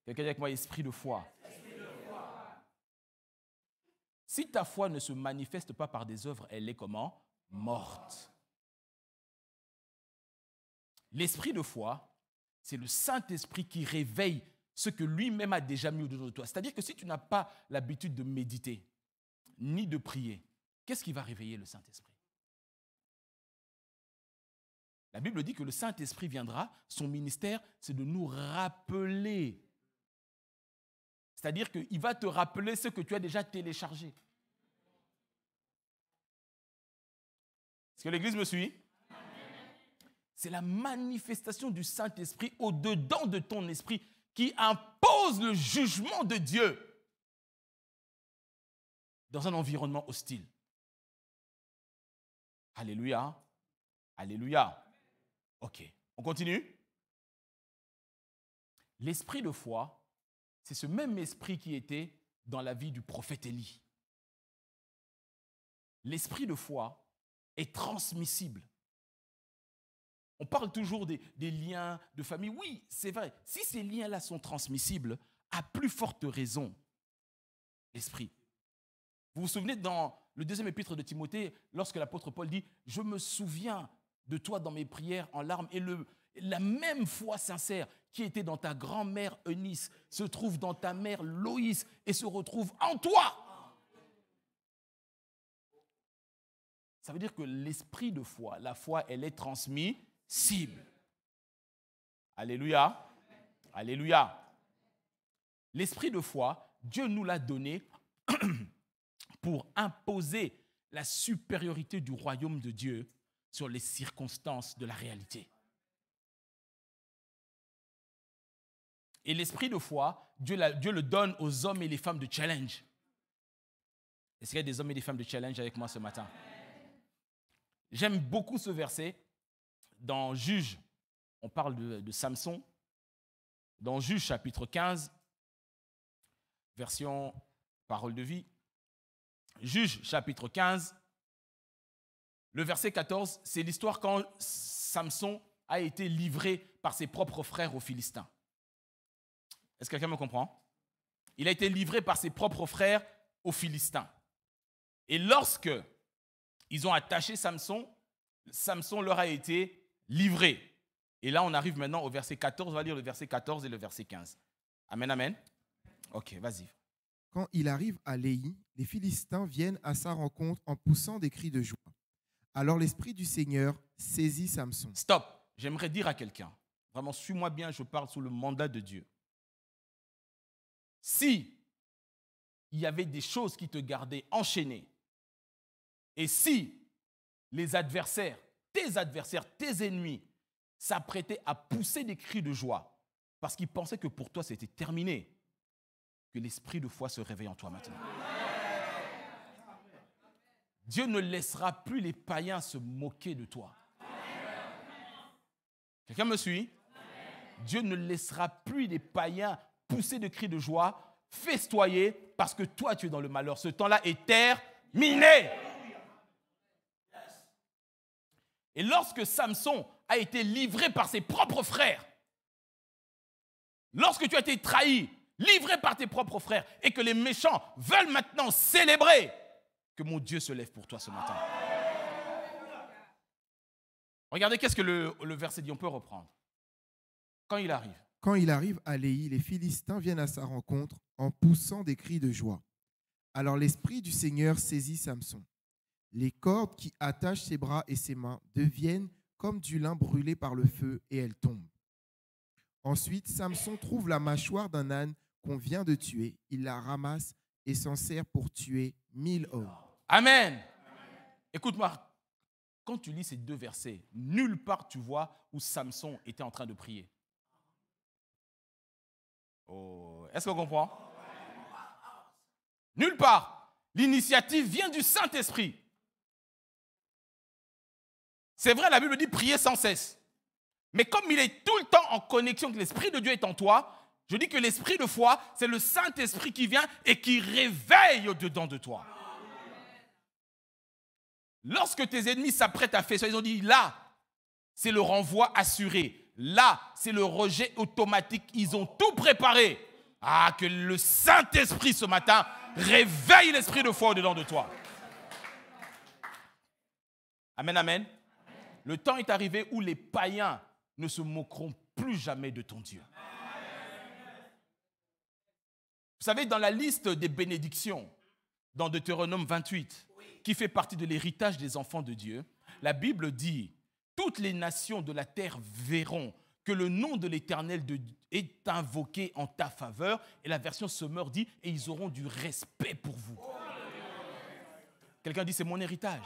Quelqu'un dit avec moi, esprit de foi. Si ta foi ne se manifeste pas par des œuvres, elle est comment? Morte. L'esprit de foi, c'est le Saint-Esprit qui réveille ce que lui-même a déjà mis au-dedans de toi. C'est-à-dire que si tu n'as pas l'habitude de méditer, ni de prier, qu'est-ce qui va réveiller le Saint-Esprit? La Bible dit que le Saint-Esprit viendra, son ministère, c'est de nous rappeler. C'est-à-dire qu'il va te rappeler ce que tu as déjà téléchargé. Est-ce que l'Église me suit? C'est la manifestation du Saint-Esprit au-dedans de ton esprit qui impose le jugement de Dieu dans un environnement hostile. Alléluia. Alléluia. Ok, on continue. L'esprit de foi, c'est ce même esprit qui était dans la vie du prophète Élie. L'esprit de foi est transmissible. On parle toujours des liens de famille. Oui, c'est vrai. Si ces liens-là sont transmissibles, à plus forte raison, l'esprit. Vous vous souvenez dans le deuxième épître de Timothée, lorsque l'apôtre Paul dit « Je me souviens de toi dans mes prières en larmes » et la même foi sincère qui était dans ta grand-mère Eunice se trouve dans ta mère Loïs et se retrouve en toi. Ça veut dire que l'esprit de foi, la foi, elle est transmissible. Alléluia. Alléluia. L'esprit de foi, Dieu nous l'a donné pour imposer la supériorité du royaume de Dieu sur les circonstances de la réalité. Et l'esprit de foi, Dieu le donne aux hommes et les femmes de challenge. Est-ce qu'il y a des hommes et des femmes de challenge avec moi ce matin? J'aime beaucoup ce verset. Dans Juge, on parle de Samson. Dans Juge chapitre 15, version parole de vie. Juge chapitre 15, le verset 14, c'est l'histoire quand Samson a été livré par ses propres frères aux Philistins. Est-ce que quelqu'un me comprend? Il a été livré par ses propres frères aux Philistins. Et lorsque ils ont attaché Samson, Samson leur a été livré. Et là, on arrive maintenant au verset 14. On va lire le verset 14 et le verset 15. Amen, amen. Ok, vas-y. Quand il arrive à Léhi, les Philistins viennent à sa rencontre en poussant des cris de joie. Alors l'Esprit du Seigneur saisit Samson. Stop. J'aimerais dire à quelqu'un, vraiment, suis-moi bien, je parle sous le mandat de Dieu. Si il y avait des choses qui te gardaient enchaîné, et si les adversaires, tes ennemis, s'apprêtaient à pousser des cris de joie parce qu'ils pensaient que pour toi c'était terminé, que l'esprit de foi se réveille en toi maintenant. Dieu ne laissera plus les païens se moquer de toi. Quelqu'un me suit? Dieu ne laissera plus les païens pousser de cris de joie, festoyer, parce que toi, tu es dans le malheur. Ce temps-là est terminé. Et lorsque Samson a été livré par ses propres frères, lorsque tu as été trahi, livré par tes propres frères, et que les méchants veulent maintenant célébrer, que mon Dieu se lève pour toi ce matin. Regardez qu'est-ce que le verset dit, on peut reprendre. Quand il arrive. Quand il arrive à Léhi, les Philistins viennent à sa rencontre en poussant des cris de joie. Alors l'Esprit du Seigneur saisit Samson. Les cordes qui attachent ses bras et ses mains deviennent comme du lin brûlé par le feu et elles tombent. Ensuite, Samson trouve la mâchoire d'un âne qu'on vient de tuer. Il la ramasse et s'en sert pour tuer 1000 hommes. Amen. Écoute-moi, quand tu lis ces deux versets, nulle part tu vois où Samson était en train de prier. Oh, est-ce qu'on comprend? Nulle part. L'initiative vient du Saint-Esprit. C'est vrai, la Bible dit prier sans cesse. Mais comme il est tout le temps en connexion, que l'Esprit de Dieu est en toi, je dis que l'Esprit de foi, c'est le Saint-Esprit qui vient et qui réveille au-dedans de toi. Lorsque tes ennemis s'apprêtent à faire ça, ils ont dit là, c'est le renvoi assuré. Là, c'est le rejet automatique. Ils ont tout préparé. Ah, que le Saint-Esprit ce matin réveille l'esprit de foi au-dedans de toi. Amen, amen. Le temps est arrivé où les païens ne se moqueront plus jamais de ton Dieu. Vous savez, dans la liste des bénédictions, dans Deutéronome 28, qui fait partie de l'héritage des enfants de Dieu, la Bible dit « Toutes les nations de la terre verront que le nom de l'Éternel est invoqué en ta faveur. » Et la version Semeur dit « Et ils auront du respect pour vous. » Quelqu'un dit « C'est mon héritage. »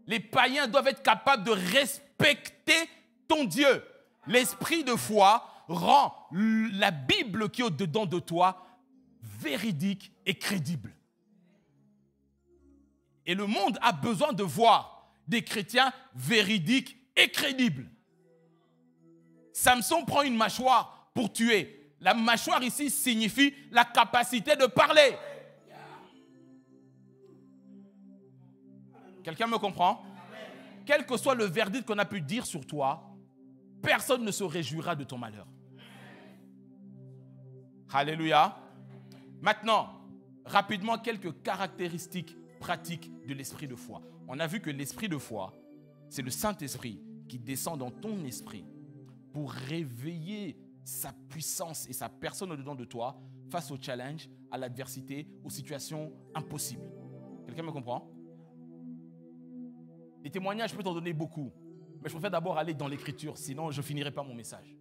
Les païens doivent être capables de respecter ton Dieu. L'esprit de foi rend la Bible qui est au-dedans de toi véridique et crédible. Et le monde a besoin de voir des chrétiens véridiques et crédibles. Samson prend une mâchoire pour tuer. La mâchoire ici signifie la capacité de parler. Quelqu'un me comprend? Quel que soit le verdict qu'on a pu dire sur toi, personne ne se réjouira de ton malheur. Alléluia. Maintenant, rapidement, quelques caractéristiques pratiques de l'esprit de foi. On a vu que l'esprit de foi, c'est le Saint-Esprit qui descend dans ton esprit pour réveiller sa puissance et sa personne au-dedans de toi face au challenge, à l'adversité, aux situations impossibles. Quelqu'un me comprend? Les témoignages, je peux t'en donner beaucoup, mais je préfère d'abord aller dans l'écriture, sinon je ne finirai pas mon message.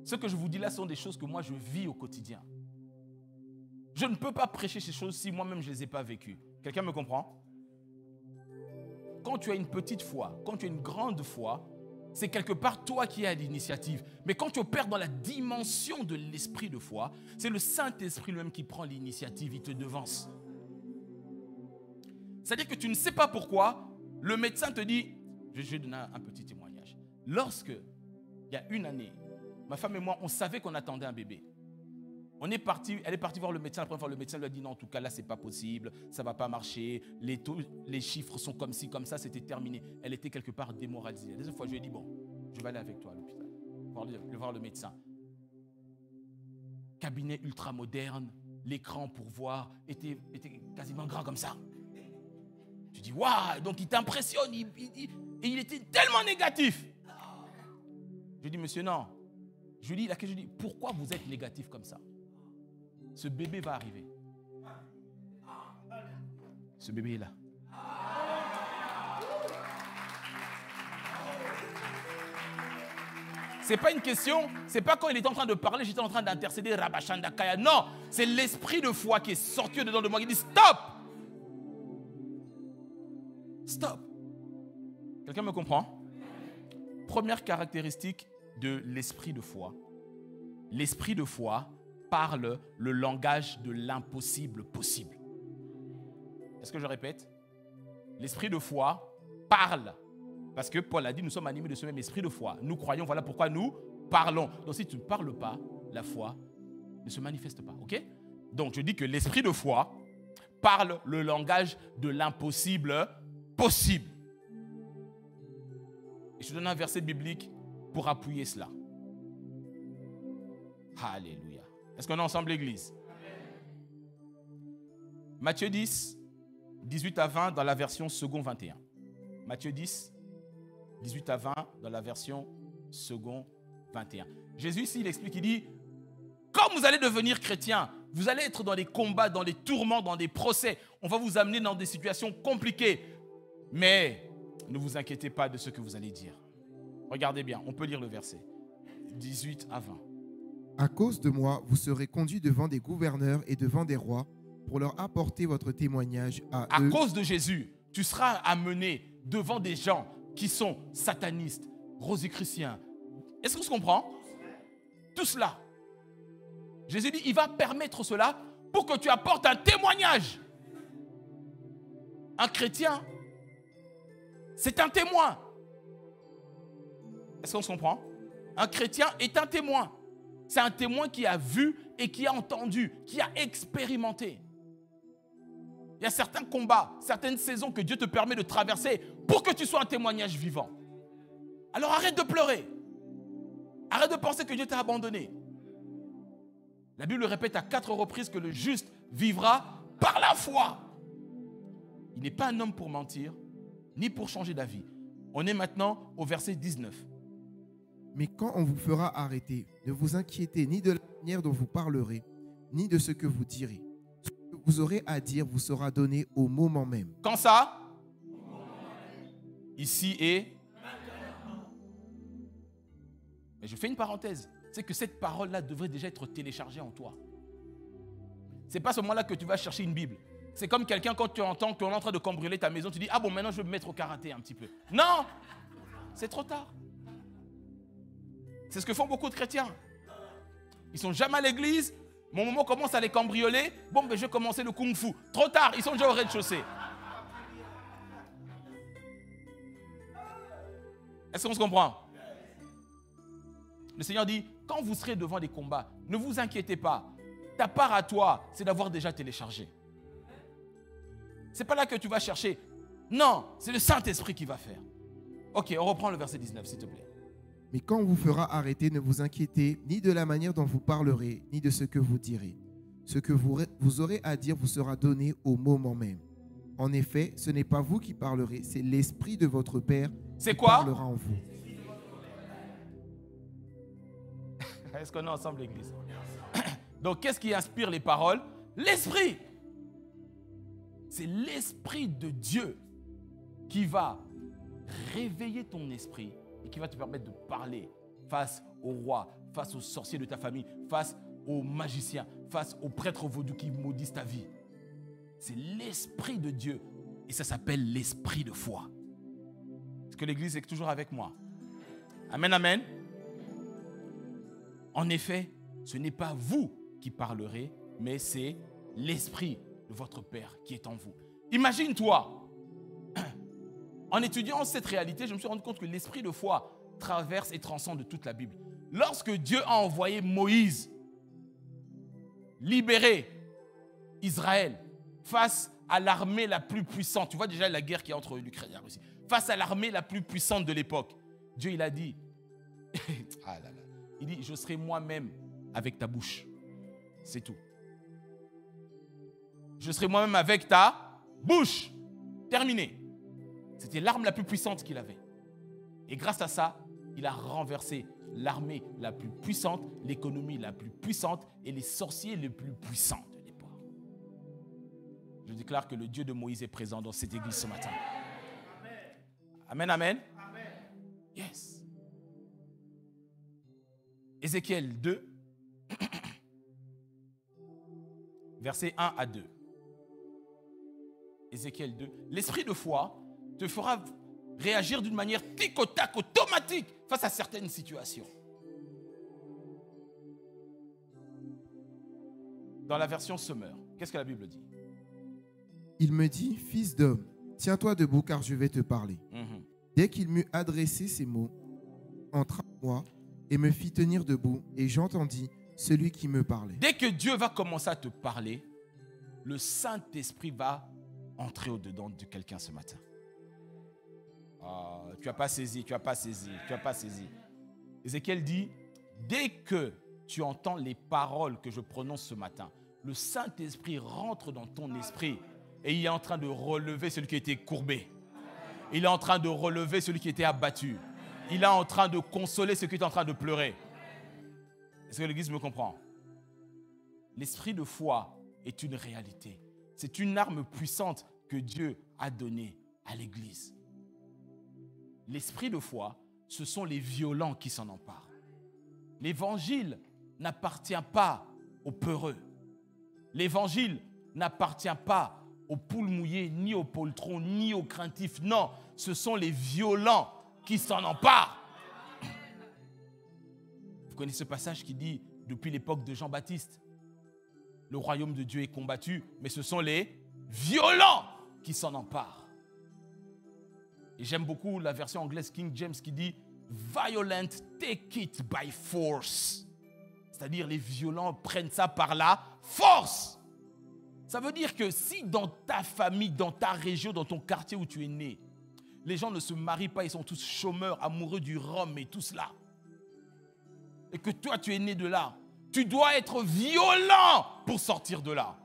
Ce que je vous dis là sont des choses que moi je vis au quotidien. Je ne peux pas prêcher ces choses si moi-même je ne les ai pas vécues. Quelqu'un me comprend? Quand tu as une petite foi, quand tu as une grande foi, c'est quelque part toi qui es à l'initiative. Mais quand tu opères dans la dimension de l'esprit de foi, c'est le Saint-Esprit lui-même qui prend l'initiative, il te devance. C'est-à-dire que tu ne sais pas pourquoi, le médecin te dit, je vais donner un petit témoignage. Lorsque, il y a une année, ma femme et moi, on savait qu'on attendait un bébé. Elle est partie voir le médecin. La première fois, le médecin lui a dit non, en tout cas, là, ce n'est pas possible, ça ne va pas marcher, les chiffres sont comme ci, comme ça, c'était terminé. Elle était quelque part démoralisée. La deuxième fois, je lui ai dit, bon, je vais aller avec toi à l'hôpital, voir le médecin. Cabinet ultra moderne, l'écran pour voir était quasiment grand comme ça. Je dis, waouh, donc il t'impressionne, et il était tellement négatif. Je dis, monsieur, non. Je lui dis, pourquoi vous êtes négatif comme ça? Ce bébé va arriver. Ce bébé est là. C'est pas une question, c'est pas quand il était en train de parler, j'étais en train d'intercéder, Rabachanda Kaya. Non, c'est l'esprit de foi qui est sorti dedans de moi, qui dit stop! Stop! Quelqu'un me comprend? Première caractéristique de l'esprit de foi. L'esprit de foi parle le langage de l'impossible possible. Est-ce que je répète? L'esprit de foi parle. Parce que Paul a dit, nous sommes animés de ce même esprit de foi. Nous croyons, voilà pourquoi nous parlons. Donc si tu ne parles pas, la foi ne se manifeste pas. Ok? Donc je dis que l'esprit de foi parle le langage de l'impossible possible. Et je te donne un verset biblique pour appuyer cela. Alléluia. Est-ce qu'on est ensemble, l'église? Matthieu 10, 18 à 20 dans la version second 21. Matthieu 10, 18 à 20 dans la version second 21. Jésus ici, il explique, il dit, quand vous allez devenir chrétien, vous allez être dans des combats, dans des tourments, dans des procès. On va vous amener dans des situations compliquées. Mais ne vous inquiétez pas de ce que vous allez dire. Regardez bien, on peut lire le verset 18 à 20. À cause de moi, vous serez conduits devant des gouverneurs et devant des rois pour leur apporter votre témoignage à eux. À cause de Jésus, tu seras amené devant des gens qui sont satanistes, rosicruciens. Est-ce qu'on se comprend? Tout cela. Jésus dit, il va permettre cela pour que tu apportes un témoignage. Un chrétien, c'est un témoin. Est-ce qu'on se comprend? Un chrétien est un témoin. C'est un témoin qui a vu et qui a entendu, qui a expérimenté. Il y a certains combats, certaines saisons que Dieu te permet de traverser pour que tu sois un témoignage vivant. Alors arrête de pleurer. Arrête de penser que Dieu t'a abandonné. La Bible répète à 4 reprises que le juste vivra par la foi. Il n'est pas un homme pour mentir, ni pour changer d'avis. On est maintenant au verset 19. Mais quand on vous fera arrêter, ne vous inquiétez ni de la manière dont vous parlerez, ni de ce que vous direz. Ce que vous aurez à dire vous sera donné au moment même. Quand ça? Ici et maintenant. Mais je fais une parenthèse. C'est que cette parole-là devrait déjà être téléchargée en toi. Ce n'est pas ce moment-là que tu vas chercher une Bible. C'est comme quelqu'un quand tu entends qu'on est en train de cambrioler ta maison, tu dis, ah bon, maintenant je vais me mettre au karaté un petit peu. Non! C'est trop tard. C'est ce que font beaucoup de chrétiens. Ils ne sont jamais à l'église. Mon moment commence à les cambrioler. Bon, ben, je vais commencer le kung-fu. Trop tard, ils sont déjà au rez-de-chaussée. Est-ce qu'on se comprend? Le Seigneur dit, quand vous serez devant des combats, ne vous inquiétez pas. Ta part à toi, c'est d'avoir déjà téléchargé. Ce n'est pas là que tu vas chercher. Non, c'est le Saint-Esprit qui va faire. Ok, on reprend le verset 19, s'il te plaît. Mais quand on vous fera arrêter, ne vous inquiétez ni de la manière dont vous parlerez, ni de ce que vous direz. Ce que vous aurez à dire vous sera donné au moment même. En effet, ce n'est pas vous qui parlerez, c'est l'Esprit de votre Père qui parlera en vous. Est-ce qu'on est ensemble, l'église? Donc, qu'est-ce qui inspire les paroles? L'Esprit. C'est l'Esprit de Dieu qui va réveiller ton esprit et qui va te permettre de parler face au roi, face aux sorciers de ta famille, face aux magiciens, face aux prêtres vaudous qui maudissent ta vie. C'est l'Esprit de Dieu et ça s'appelle l'Esprit de foi. Est-ce que l'Église est toujours avec moi? Amen, amen. En effet, ce n'est pas vous qui parlerez, mais c'est l'Esprit de votre Père qui est en vous. Imagine-toi, en étudiant cette réalité, je me suis rendu compte que l'esprit de foi traverse et transcende toute la Bible. Lorsque Dieu a envoyé Moïse libérer Israël face à l'armée la plus puissante, tu vois déjà la guerre qui est entre l'Ukraine et la Russie, face à l'armée la plus puissante de l'époque, Dieu il a dit, il dit, je serai moi-même avec ta bouche. C'est tout. Je serai moi-même avec ta bouche. Terminé. C'était l'arme la plus puissante qu'il avait. Et grâce à ça, il a renversé l'armée la plus puissante, l'économie la plus puissante et les sorciers les plus puissants de l'époque. Je déclare que le Dieu de Moïse est présent dans cette église ce matin. Amen, amen. Yes. Ézéchiel 2, versets 1 à 2. Ézéchiel 2. L'esprit de foi te fera réagir d'une manière tic au tac, automatique face à certaines situations. Dans la version Semeur, qu'est-ce que la Bible dit? Il me dit, fils d'homme, tiens-toi debout car je vais te parler. Dès qu'il m'eut adressé ces mots, entra en moi et me fit tenir debout, et j'entendis celui qui me parlait. Dès que Dieu va commencer à te parler, le Saint-Esprit va entrer au-dedans de quelqu'un ce matin. Tu n'as pas saisi, tu n'as pas saisi, tu n'as pas saisi. Ézéchiel dit, dès que tu entends les paroles que je prononce ce matin, le Saint-Esprit rentre dans ton esprit et il est en train de relever celui qui était courbé. Il est en train de relever celui qui était abattu. Il est en train de consoler celui qui est en train de pleurer. Est-ce que l'Église me comprend? L'esprit de foi est une réalité. C'est une arme puissante que Dieu a donnée à l'Église. L'esprit de foi, ce sont les violents qui s'en emparent. L'évangile n'appartient pas aux peureux. L'évangile n'appartient pas aux poules mouillées, ni aux poltrons, ni aux craintifs. Non, ce sont les violents qui s'en emparent. Vous connaissez ce passage qui dit, depuis l'époque de Jean-Baptiste, le royaume de Dieu est combattu, mais ce sont les violents qui s'en emparent. Et j'aime beaucoup la version anglaise King James qui dit « Violent, take it by force ». C'est-à-dire les violents prennent ça par la force. Ça veut dire que si dans ta famille, dans ta région, dans ton quartier où tu es né, les gens ne se marient pas, ils sont tous chômeurs, amoureux du rhum et tout cela, et que toi tu es né de là, tu dois être violent pour sortir de là.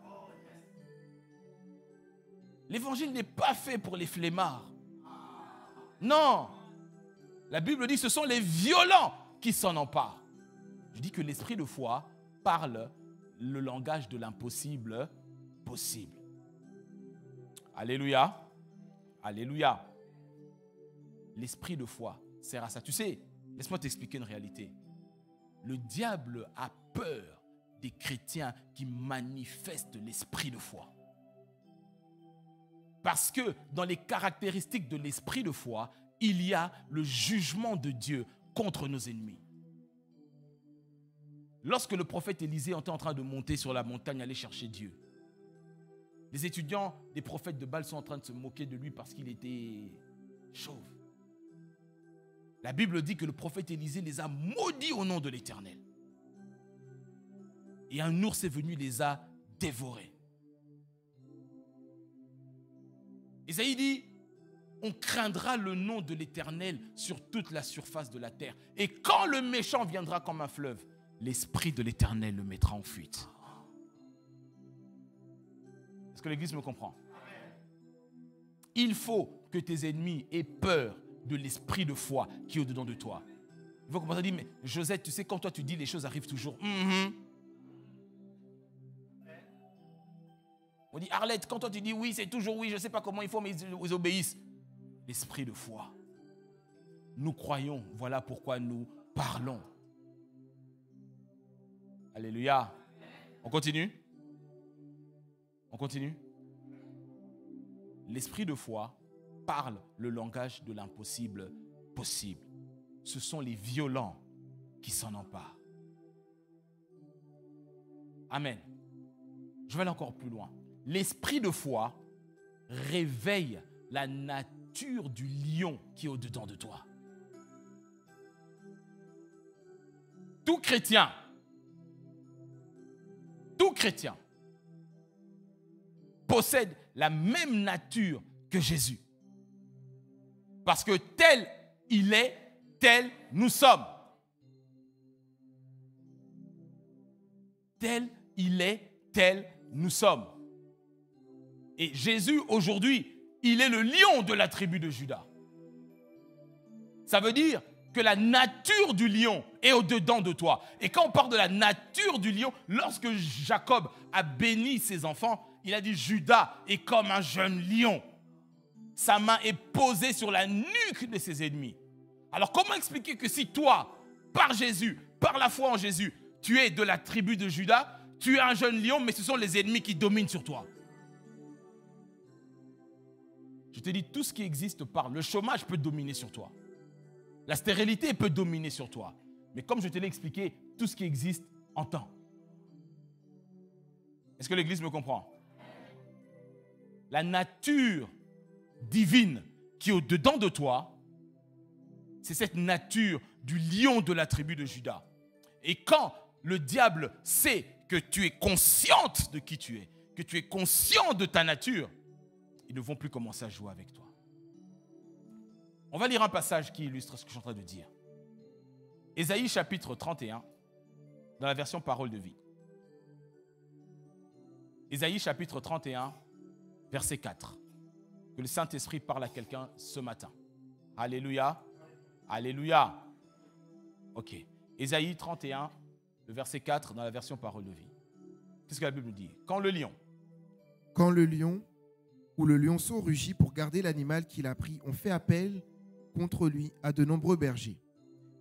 L'évangile n'est pas fait pour les flemmards. Non. La Bible dit que ce sont les violents qui s'en emparent. Je dis que l'esprit de foi parle le langage de l'impossible possible. Alléluia. Alléluia. L'esprit de foi sert à ça. Tu sais, laisse-moi t'expliquer une réalité. Le diable a peur des chrétiens qui manifestent l'esprit de foi. Parce que dans les caractéristiques de l'esprit de foi, il y a le jugement de Dieu contre nos ennemis. Lorsque le prophète Élisée était en train de monter sur la montagne, aller chercher Dieu, les étudiants des prophètes de Baal sont en train de se moquer de lui parce qu'il était chauve. La Bible dit que le prophète Élisée les a maudits au nom de l'Éternel. Et un ours est venu, les a dévorés. Isaïe dit, on craindra le nom de l'Éternel sur toute la surface de la terre. Et quand le méchant viendra comme un fleuve, l'Esprit de l'Éternel le mettra en fuite. Est-ce que l'Église me comprend? Il faut que tes ennemis aient peur de l'esprit de foi qui est au-dedans de toi. Il faut commencer à dire, mais Josette, tu sais, quand toi tu dis, les choses arrivent toujours. On dit, Arlette, quand toi tu dis oui, c'est toujours oui, je ne sais pas comment il faut, mais ils obéissent. L'esprit de foi. Nous croyons, voilà pourquoi nous parlons. Alléluia. On continue? On continue? L'esprit de foi parle le langage de l'impossible possible. Ce sont les violents qui s'en emparent. Amen. Je vais aller encore plus loin. L'esprit de foi réveille la nature du lion qui est au-dedans de toi. Tout chrétien possède la même nature que Jésus. Parce que tel il est, tel nous sommes. Tel il est, tel nous sommes. Et Jésus, aujourd'hui, il est le lion de la tribu de Juda. Ça veut dire que la nature du lion est au-dedans de toi. Et quand on parle de la nature du lion, lorsque Jacob a béni ses enfants, il a dit, Judas est comme un jeune lion. Sa main est posée sur la nuque de ses ennemis. Alors comment expliquer que si toi, par Jésus, par la foi en Jésus, tu es de la tribu de Juda, tu es un jeune lion, mais ce sont les ennemis qui dominent sur toi. Je te dis, tout ce qui existe parle. Le chômage peut dominer sur toi. La stérilité peut dominer sur toi. Mais comme je te l'ai expliqué, tout ce qui existe entend. Est-ce que l'Église me comprend? la nature divine qui est au-dedans de toi, c'est cette nature du lion de la tribu de Juda. Et quand le diable sait que tu es consciente de qui tu es, que tu es conscient de ta nature, ils ne vont plus commencer à jouer avec toi. On va lire un passage qui illustre ce que je suis en train de dire. Ésaïe chapitre 31, dans la version Parole de vie. Ésaïe chapitre 31, verset 4. Que le Saint-Esprit parle à quelqu'un ce matin. Alléluia. Alléluia. Ok. Ésaïe 31, le verset 4 dans la version Parole de vie. Qu'est-ce que la Bible nous dit? Quand le lion ou le lionceau rugit pour garder l'animal qu'il a pris, on fait appel contre lui à de nombreux bergers.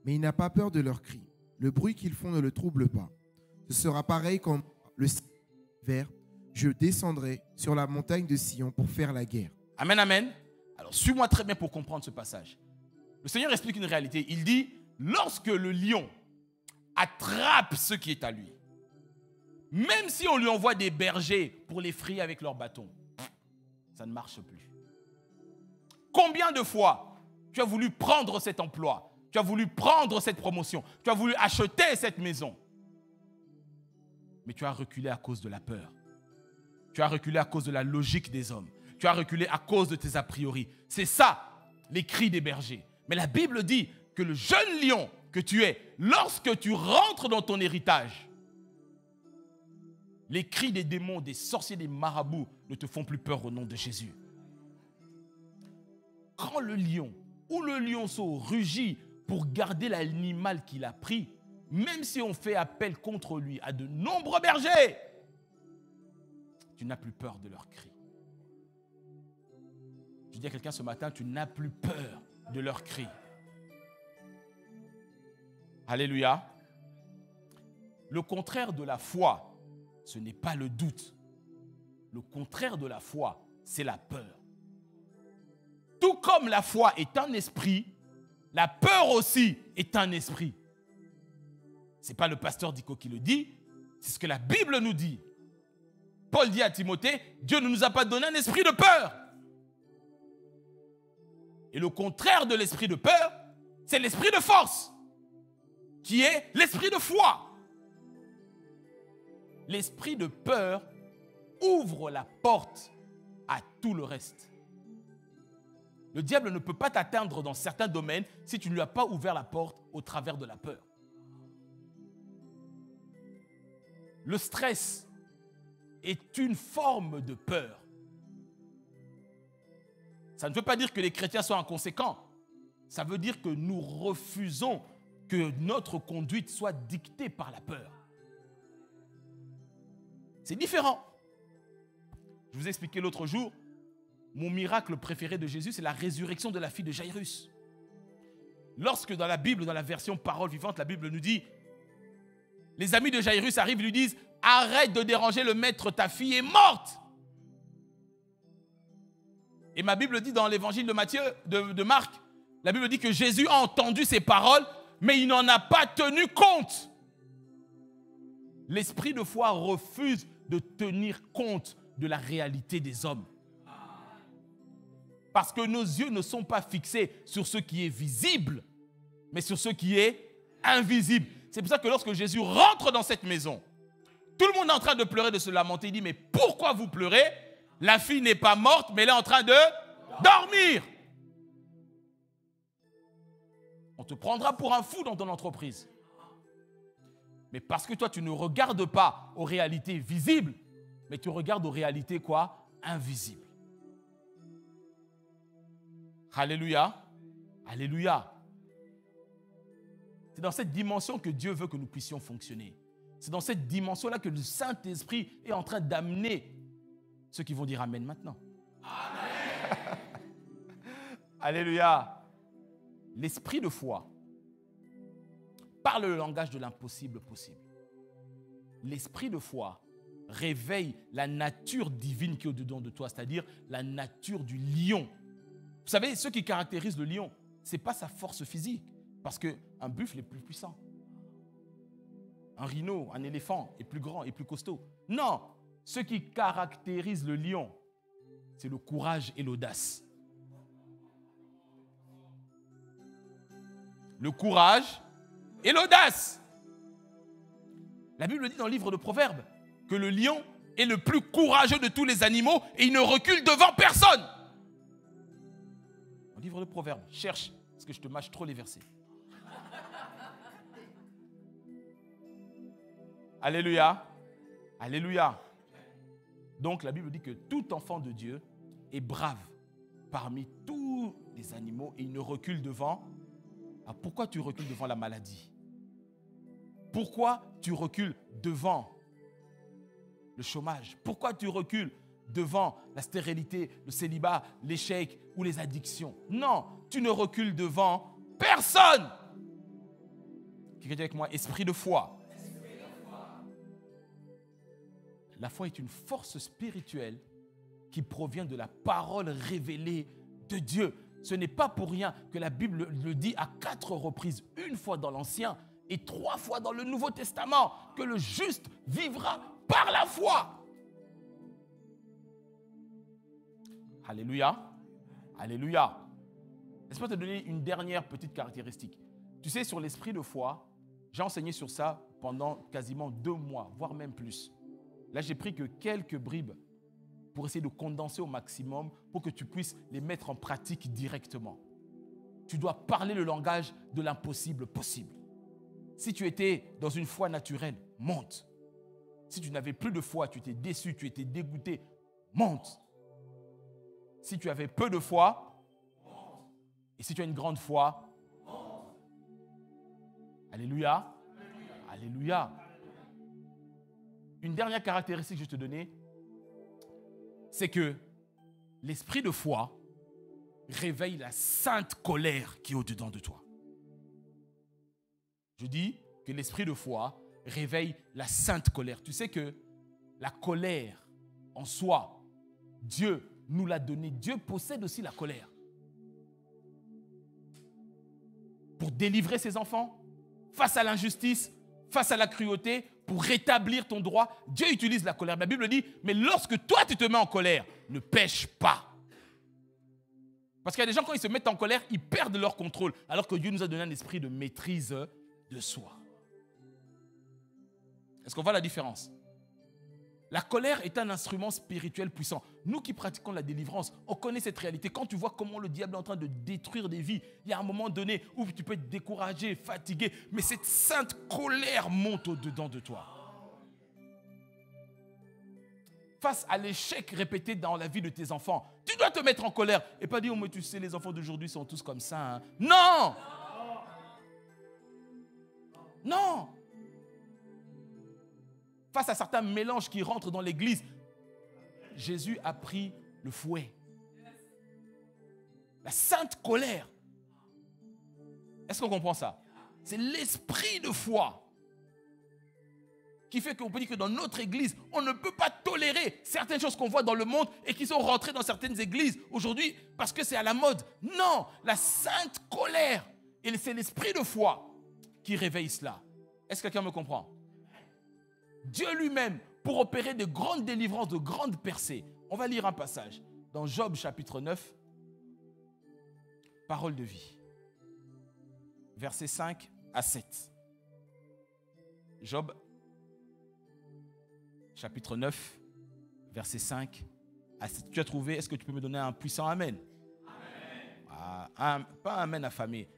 Mais il n'a pas peur de leurs cris. Le bruit qu'ils font ne le trouble pas. Ce sera pareil comme le hiver. Je descendrai sur la montagne de Sion pour faire la guerre. Amen, amen. Alors, suis-moi très bien pour comprendre ce passage. Le Seigneur explique une réalité. Il dit, lorsque le lion attrape ce qui est à lui, même si on lui envoie des bergers pour les frayer avec leurs bâtons, ça ne marche plus. Combien de fois tu as voulu prendre cet emploi, tu as voulu prendre cette promotion, tu as voulu acheter cette maison, mais tu as reculé à cause de la peur. Tu as reculé à cause de la logique des hommes. Tu as reculé à cause de tes a priori. C'est ça, les cris des bergers. Mais la Bible dit que le jeune lion que tu es, lorsque tu rentres dans ton héritage, les cris des démons, des sorciers, des marabouts ne te font plus peur au nom de Jésus. Quand le lion ou le lionceau rugit pour garder l'animal qu'il a pris, même si on fait appel contre lui à de nombreux bergers, tu n'as plus peur de leurs cris. Je dis à quelqu'un ce matin, tu n'as plus peur de leurs cris. Alléluia. Le contraire de la foi, ce n'est pas le doute. Le contraire de la foi, c'est la peur. Tout comme la foi est un esprit, la peur aussi est un esprit. Ce n'est pas le pasteur Dico qui le dit, c'est ce que la Bible nous dit. Paul dit à Timothée, Dieu ne nous a pas donné un esprit de peur. Et le contraire de l'esprit de peur, c'est l'esprit de force, qui est l'esprit de foi. L'esprit de peur ouvre la porte à tout le reste. Le diable ne peut pas t'atteindre dans certains domaines si tu ne lui as pas ouvert la porte au travers de la peur. Le stress est une forme de peur. Ça ne veut pas dire que les chrétiens sont inconséquents. Ça veut dire que nous refusons que notre conduite soit dictée par la peur. C'est différent. Je vous ai expliqué l'autre jour, mon miracle préféré de Jésus, c'est la résurrection de la fille de Jairus. Lorsque dans la Bible, dans la version Parole vivante, la Bible nous dit, les amis de Jairus arrivent et lui disent, arrête de déranger le maître, ta fille est morte. Et ma Bible dit dans l'évangile de Marc, la Bible dit que Jésus a entendu ces paroles, mais il n'en a pas tenu compte. L'esprit de foi refuse de tenir compte de la réalité des hommes. Parce que nos yeux ne sont pas fixés sur ce qui est visible, mais sur ce qui est invisible. C'est pour ça que lorsque Jésus rentre dans cette maison, tout le monde est en train de pleurer, de se lamenter. Il dit, mais pourquoi vous pleurez? La fille n'est pas morte, mais elle est en train de dormir. On te prendra pour un fou dans ton entreprise. Mais parce que toi, tu ne regardes pas aux réalités visibles, mais tu regardes aux réalités quoi? Invisibles. Alléluia. Alléluia. C'est dans cette dimension que Dieu veut que nous puissions fonctionner. C'est dans cette dimension-là que le Saint-Esprit est en train d'amener ceux qui vont dire Amen maintenant. Amen. Alléluia. L'esprit de foi parle le langage de l'impossible possible. L'esprit de foi réveille la nature divine qui est au-dedans de toi, c'est-à-dire la nature du lion. Vous savez, ce qui caractérise le lion, ce n'est pas sa force physique, parce qu'un buffle est plus puissant. Un rhino, un éléphant est plus grand et plus costaud. Non, ce qui caractérise le lion, c'est le courage et l'audace. Le courage et l'audace. La Bible dit dans le livre de Proverbes que le lion est le plus courageux de tous les animaux et il ne recule devant personne. Dans le livre de Proverbes, cherche, parce que je te mâche trop les versets. Alléluia. Alléluia. Donc la Bible dit que tout enfant de Dieu est brave parmi tous les animaux et il ne recule devant. Alors pourquoi tu recules devant la maladie? Pourquoi tu recules devant le chômage? Pourquoi tu recules devant la stérilité, le célibat, l'échec ou les addictions? Non, tu ne recules devant personne. Quelqu'un dit avec moi, esprit de foi. La foi est une force spirituelle qui provient de la parole révélée de Dieu. Ce n'est pas pour rien que la Bible le dit à 4 reprises, une fois dans l'Ancien et 3 fois dans le Nouveau Testament, que le juste vivra par la foi. Alléluia. Alléluia. Laisse-moi te donner une dernière petite caractéristique. Tu sais, sur l'esprit de foi, j'ai enseigné sur ça pendant quasiment 2 mois, voire même plus. Là, j'ai pris que quelques bribes pour essayer de condenser au maximum pour que tu puisses les mettre en pratique directement. Tu dois parler le langage de l'impossible possible. Si tu étais dans une foi naturelle, monte. Si tu n'avais plus de foi, tu étais déçu, tu étais dégoûté, monte. Si tu avais peu de foi, monte. Et si tu as une grande foi, monte. Alléluia. Alléluia. Une dernière caractéristique que je vais te donner, c'est que l'esprit de foi réveille la sainte colère qui est au-dedans de toi. Je dis que l'esprit de foi réveille la sainte colère. Tu sais que la colère en soi, Dieu nous l'a donnée. Dieu possède aussi la colère. Pour délivrer ses enfants face à l'injustice, face à la cruauté, pour rétablir ton droit, Dieu utilise la colère. La Bible dit, mais lorsque toi tu te mets en colère, ne pêche pas. Parce qu'il y a des gens, quand ils se mettent en colère, ils perdent leur contrôle, alors que Dieu nous a donné un esprit de maîtrise de soi. Est-ce qu'on voit la différence? La colère est un instrument spirituel puissant. Nous qui pratiquons la délivrance, on connaît cette réalité. Quand tu vois comment le diable est en train de détruire des vies, il y a un moment donné où tu peux être découragé, fatigué, mais cette sainte colère monte au-dedans de toi. Face à l'échec répété dans la vie de tes enfants, tu dois te mettre en colère et pas dire, oh mais tu sais, les enfants d'aujourd'hui sont tous comme ça. Hein. Non! Non! Face à certains mélanges qui rentrent dans l'église, Jésus a pris le fouet. La sainte colère. Est-ce qu'on comprend ça? C'est l'esprit de foi qui fait qu'on peut dire que dans notre église, on ne peut pas tolérer certaines choses qu'on voit dans le monde et qui sont rentrées dans certaines églises aujourd'hui parce que c'est à la mode. Non, la sainte colère, et c'est l'esprit de foi qui réveille cela. Est-ce que quelqu'un me comprend? Dieu lui-même, pour opérer de grandes délivrances, de grandes percées. On va lire un passage dans Job chapitre 9, parole de vie, versets 5 à 7. Job chapitre 9, versets 5 à 7. Tu as trouvé? Est-ce que tu peux me donner un puissant amen? Amen. Pas un amen affamé.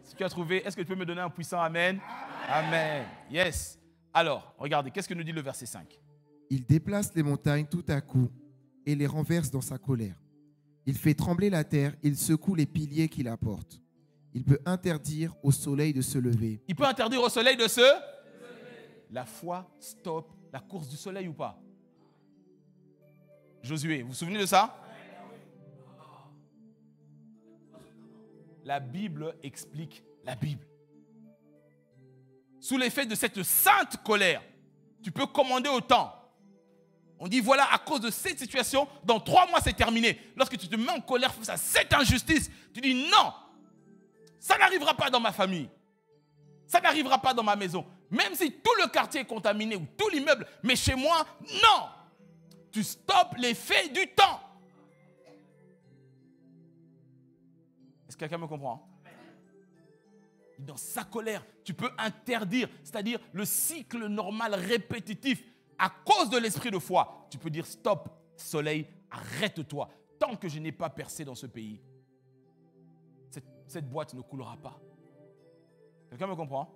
Si tu as trouvé, est-ce que tu peux me donner un puissant amen? Amen. Yes. Alors, regardez, qu'est-ce que nous dit le verset 5? Il déplace les montagnes tout à coup et les renverse dans sa colère. Il fait trembler la terre, il secoue les piliers qui la portent. Il peut interdire au soleil de se lever. Il peut interdire au soleil de se... La foi stoppe la course du soleil ou pas? Josué, vous vous souvenez de ça? La Bible explique la Bible. Sous l'effet de cette sainte colère, tu peux commander au temps. On dit voilà, à cause de cette situation, dans 3 mois c'est terminé. Lorsque tu te mets en colère face à cette injustice, tu dis non, ça n'arrivera pas dans ma famille. Ça n'arrivera pas dans ma maison. Même si tout le quartier est contaminé ou tout l'immeuble, mais chez moi, non. Tu stoppes l'effet du temps. Est-ce que quelqu'un me comprend? Dans sa colère, tu peux interdire, c'est-à-dire le cycle normal répétitif à cause de l'esprit de foi. Tu peux dire stop, soleil, arrête-toi. Tant que je n'ai pas percé dans ce pays, cette boîte ne coulera pas. Quelqu'un me comprend?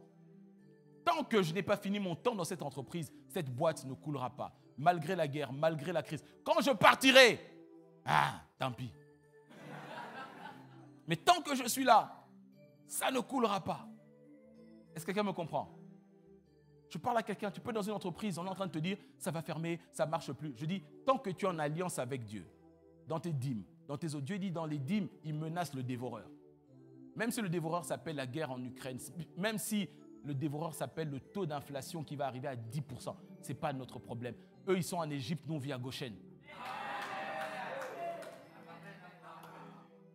Tant que je n'ai pas fini mon temps dans cette entreprise, cette boîte ne coulera pas. Malgré la guerre, malgré la crise. Quand je partirai, tant pis. Mais tant que je suis là, ça ne coulera pas. Est-ce que quelqu'un me comprend? Je parle à quelqu'un, tu peux être dans une entreprise, on est en train de te dire, ça va fermer, ça ne marche plus. Je dis, tant que tu es en alliance avec Dieu, dans tes dîmes, dans tes autres, Dieu dit dans les dîmes, il menace le dévoreur. Même si le dévoreur s'appelle la guerre en Ukraine, même si le dévoreur s'appelle le taux d'inflation qui va arriver à 10%, ce n'est pas notre problème. Eux, ils sont en Égypte, nous, on vit à Goshen.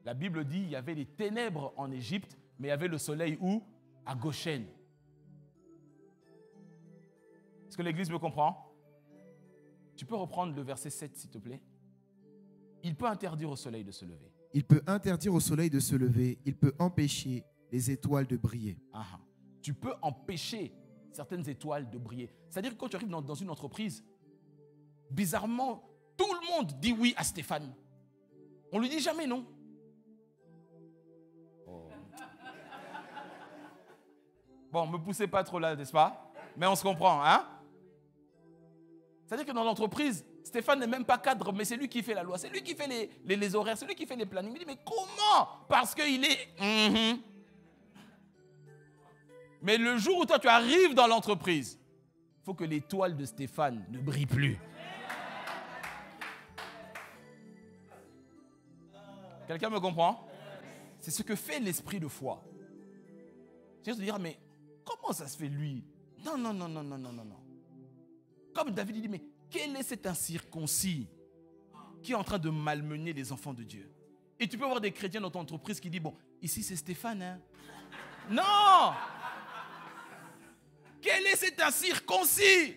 La Bible dit qu'il y avait les ténèbres en Égypte, mais il y avait le soleil où? À Goshen. Est-ce que l'Église me comprend? Tu peux reprendre le verset 7, s'il te plaît? Il peut interdire au soleil de se lever. Il peut interdire au soleil de se lever. Il peut empêcher les étoiles de briller. Tu peux empêcher certaines étoiles de briller. C'est-à-dire que quand tu arrives dans une entreprise, bizarrement, tout le monde dit oui à Stéphane. On ne lui dit jamais non. Bon, ne me poussez pas trop là, n'est-ce pas? Mais on se comprend, hein? C'est-à-dire que dans l'entreprise, Stéphane n'est même pas cadre, mais c'est lui qui fait la loi. C'est lui qui fait les horaires, c'est lui qui fait les plannings. Il me dit, mais comment? Parce qu'il est... Mais le jour où toi, tu arrives dans l'entreprise, il faut que l'étoile de Stéphane ne brille plus. Quelqu'un me comprend? C'est ce que fait l'esprit de foi. C'est de dire, mais comment ça se fait lui? Non. Comme David il dit, mais quel est cet incirconcis qui est en train de malmener les enfants de Dieu? Et tu peux avoir des chrétiens dans ton entreprise qui disent, bon, ici c'est Stéphane, hein? Non! Quel est cet incirconcis?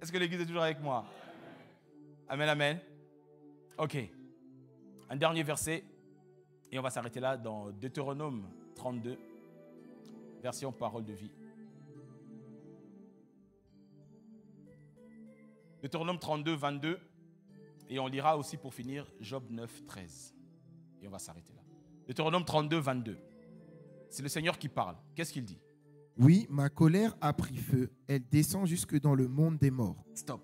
Est-ce que l'Église est toujours avec moi? Amen, amen. Ok. Un dernier verset. Et on va s'arrêter là dans Deutéronome 32, version parole de vie. Deutéronome 32, 22. Et on lira aussi pour finir Job 9, 13. Et on va s'arrêter là. Deutéronome 32, 22. C'est le Seigneur qui parle. Qu'est-ce qu'il dit? Oui, ma colère a pris feu. Elle descend jusque dans le monde des morts. Stop.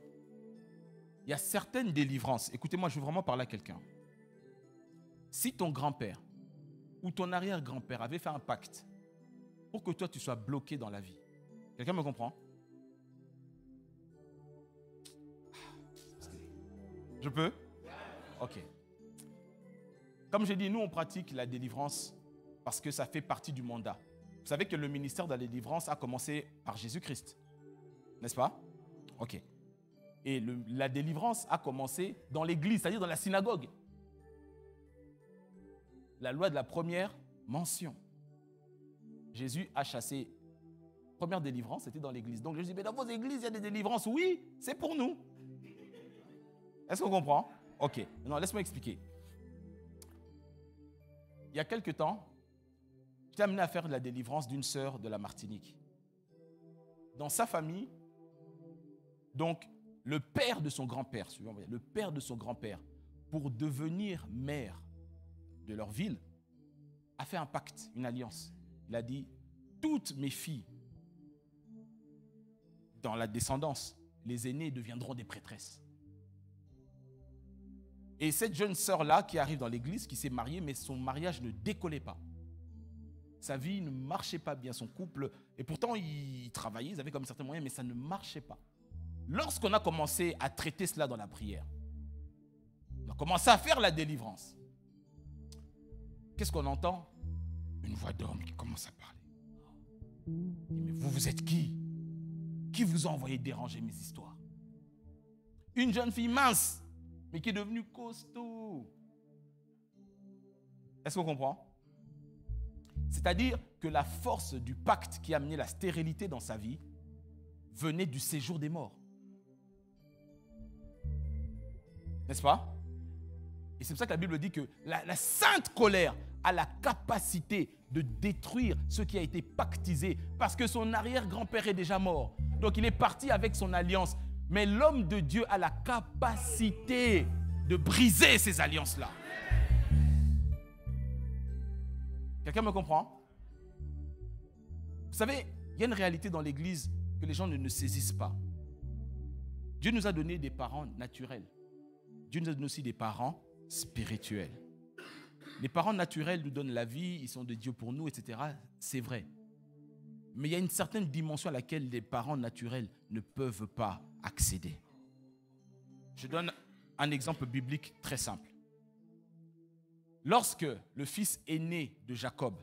Il y a certaines délivrances. Écoutez-moi, je veux vraiment parler à quelqu'un. Si ton grand-père ou ton arrière-grand-père avait fait un pacte pour que toi tu sois bloqué dans la vie, quelqu'un me comprend? Je peux? Ok. Comme j'ai dit, nous on pratique la délivrance parce que ça fait partie du mandat. Vous savez que le ministère de la délivrance a commencé par Jésus-Christ. N'est-ce pas? Ok. Et la délivrance a commencé dans l'église, c'est-à-dire dans la synagogue. La loi de la première mention. Jésus a chassé. Première délivrance, c'était dans l'église. Donc Jésus dit, mais dans vos églises, il y a des délivrances. Oui, c'est pour nous. Est-ce qu'on comprend? Ok. Non, laisse-moi expliquer. Il y a quelque temps, j'étais amené à faire de la délivrance d'une sœur de la Martinique. Dans sa famille, donc, le père de son grand-père, le père de son grand-père, pour devenir maire de leur ville, a fait un pacte, une alliance. Il a dit, toutes mes filles, dans la descendance, les aînées deviendront des prêtresses. Et cette jeune sœur-là qui arrive dans l'église, qui s'est mariée, mais son mariage ne décollait pas. Sa vie ne marchait pas bien, son couple, et pourtant ils travaillaient, ils avaient comme certains moyens, mais ça ne marchait pas. Lorsqu'on a commencé à traiter cela dans la prière, on a commencé à faire la délivrance. Qu'est-ce qu'on entend? Une voix d'homme qui commence à parler. Mais vous êtes qui? Qui vous a envoyé déranger mes histoires? Une jeune fille mince, mais qui est devenue costaud. Est-ce qu'on comprend? C'est-à-dire que la force du pacte qui a amené la stérilité dans sa vie venait du séjour des morts. N'est-ce pas? Et c'est pour ça que la Bible dit que la sainte colère a la capacité de détruire ce qui a été pactisé parce que son arrière-grand-père est déjà mort. Donc il est parti avec son alliance. Mais l'homme de Dieu a la capacité de briser ces alliances-là. Quelqu'un me comprend? Vous savez, il y a une réalité dans l'Église que les gens ne saisissent pas. Dieu nous a donné des parents naturels. Dieu nous a donné aussi des parents spirituels. Les parents naturels nous donnent la vie, ils sont de Dieu pour nous, etc. C'est vrai. Mais il y a une certaine dimension à laquelle les parents naturels ne peuvent pas accéder. Je donne un exemple biblique très simple. Lorsque le fils aîné de Jacob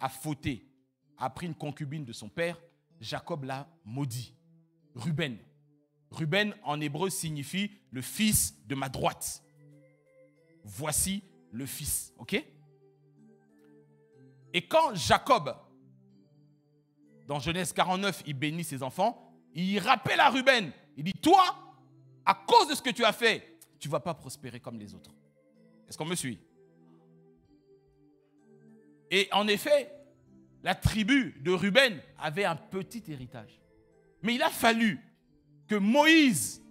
a fauté, a pris une concubine de son père, Jacob l'a maudit. Ruben. Ruben en hébreu signifie le fils de ma droite. Voici le fils. Ok? Et quand Jacob, dans Genèse 49, il bénit ses enfants, il rappelle à Ruben, il dit, toi, à cause de ce que tu as fait, tu ne vas pas prospérer comme les autres. Est-ce qu'on me suit? Et en effet, la tribu de Ruben avait un petit héritage. Mais il a fallu que Moïse,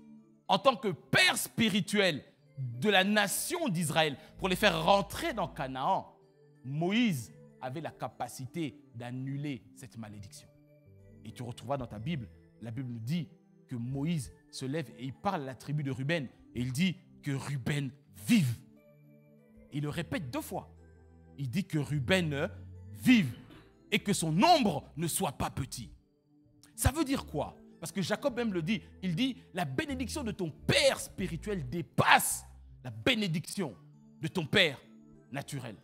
en tant que père spirituel de la nation d'Israël, pour les faire rentrer dans Canaan, Moïse avait la capacité d'annuler cette malédiction. Et tu retrouveras dans ta Bible, la Bible dit que Moïse se lève et il parle à la tribu de Ruben et il dit que Ruben vive. Il le répète 2 fois. Il dit que Ruben vive et que son nombre ne soit pas petit. Ça veut dire quoi? Parce que Jacob même le dit. Il dit, la bénédiction de ton père spirituel dépasse la bénédiction de ton père naturel.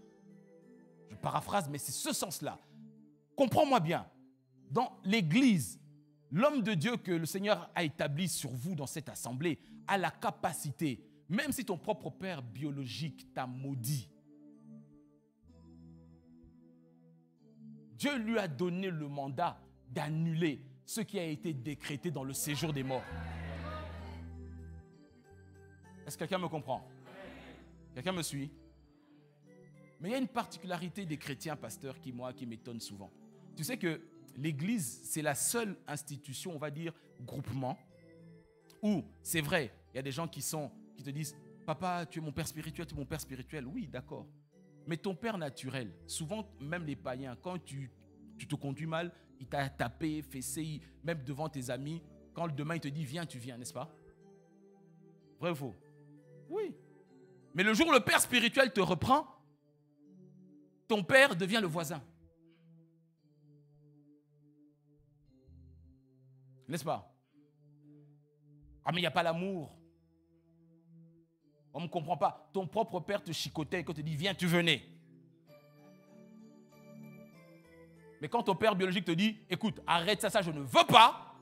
Je paraphrase, mais c'est ce sens-là. Comprends-moi bien. Dans l'Église, l'homme de Dieu que le Seigneur a établi sur vous dans cette assemblée a la capacité, même si ton propre père biologique t'a maudit, Dieu lui a donné le mandat d'annuler ce qui a été décrété dans le séjour des morts. Est-ce que quelqu'un me comprend? Quelqu'un me suit? Mais il y a une particularité des chrétiens, pasteur, qui m'étonne souvent. Tu sais que l'Église, c'est la seule institution, on va dire, groupement, où, c'est vrai, il y a des gens qui te disent, papa, tu es mon père spirituel, tu es mon père spirituel. Oui, d'accord. Mais ton père naturel, souvent, même les païens, quand tu te conduis mal, il t'a tapé, fessé, même devant tes amis. Quand demain, il te dit, viens, tu viens, n'est-ce pas? Vrai ou faux? Oui. Mais le jour où le père spirituel te reprend, ton père devient le voisin. N'est-ce pas? Ah, mais il n'y a pas l'amour. On ne me comprend pas. Ton propre père te chicotait et quand il te dit, viens, tu venais. Mais quand ton père biologique te dit, écoute, arrête ça, je ne veux pas.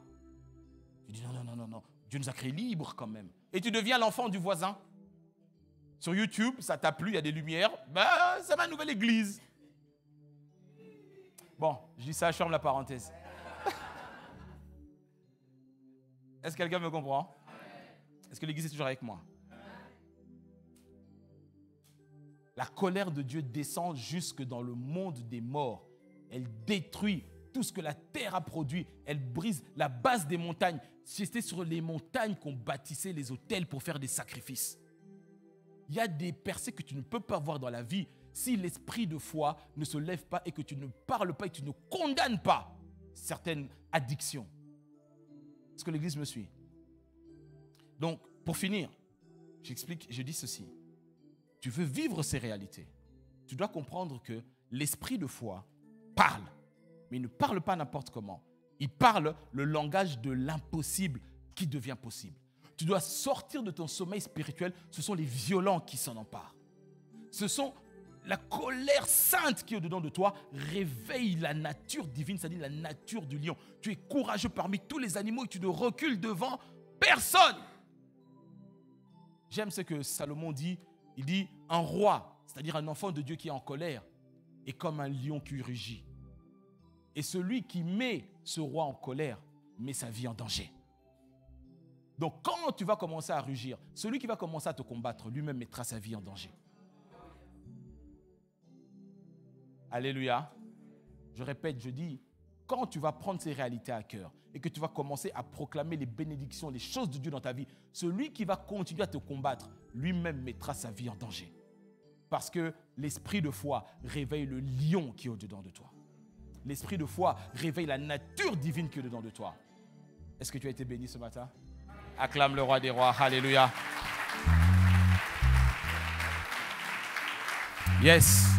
Tu dis, non. Dieu nous a créés libres quand même. Et tu deviens l'enfant du voisin. Sur YouTube, ça t'a plu, il y a des lumières. C'est ma nouvelle église. Bon, je dis ça, je ferme la parenthèse. Est-ce que quelqu'un me comprend? Est-ce que l'église est toujours avec moi? La colère de Dieu descend jusque dans le monde des morts. Elle détruit tout ce que la terre a produit. Elle brise la base des montagnes. C'était sur les montagnes qu'on bâtissait les autels pour faire des sacrifices. Il y a des percées que tu ne peux pas voir dans la vie si l'esprit de foi ne se lève pas et que tu ne parles pas et que tu ne condamnes pas certaines addictions. Est-ce que l'église me suit? Donc, pour finir, je dis ceci. Tu veux vivre ces réalités. Tu dois comprendre que l'esprit de foi parle, mais il ne parle pas n'importe comment. Il parle le langage de l'impossible qui devient possible. Tu dois sortir de ton sommeil spirituel. Ce sont les violents qui s'en emparent. Ce sont la colère sainte qui est au-dedans de toi. Réveille la nature divine, c'est-à-dire la nature du lion. Tu es courageux parmi tous les animaux et tu ne recules devant personne. J'aime ce que Salomon dit. Il dit, un roi, c'est-à-dire un enfant de Dieu qui est en colère, est comme un lion qui rugit. Et celui qui met ce roi en colère met sa vie en danger. Donc, quand tu vas commencer à rugir, celui qui va commencer à te combattre, lui-même mettra sa vie en danger. Alléluia. Je répète, je dis, quand tu vas prendre ces réalités à cœur et que tu vas commencer à proclamer les bénédictions, les choses de Dieu dans ta vie, celui qui va continuer à te combattre, lui-même mettra sa vie en danger. Parce que l'esprit de foi réveille le lion qui est au-dedans de toi. L'esprit de foi réveille la nature divine qui est au-dedans de toi. Est-ce que tu as été béni ce matin? Acclame le roi des rois. Alléluia. Yes.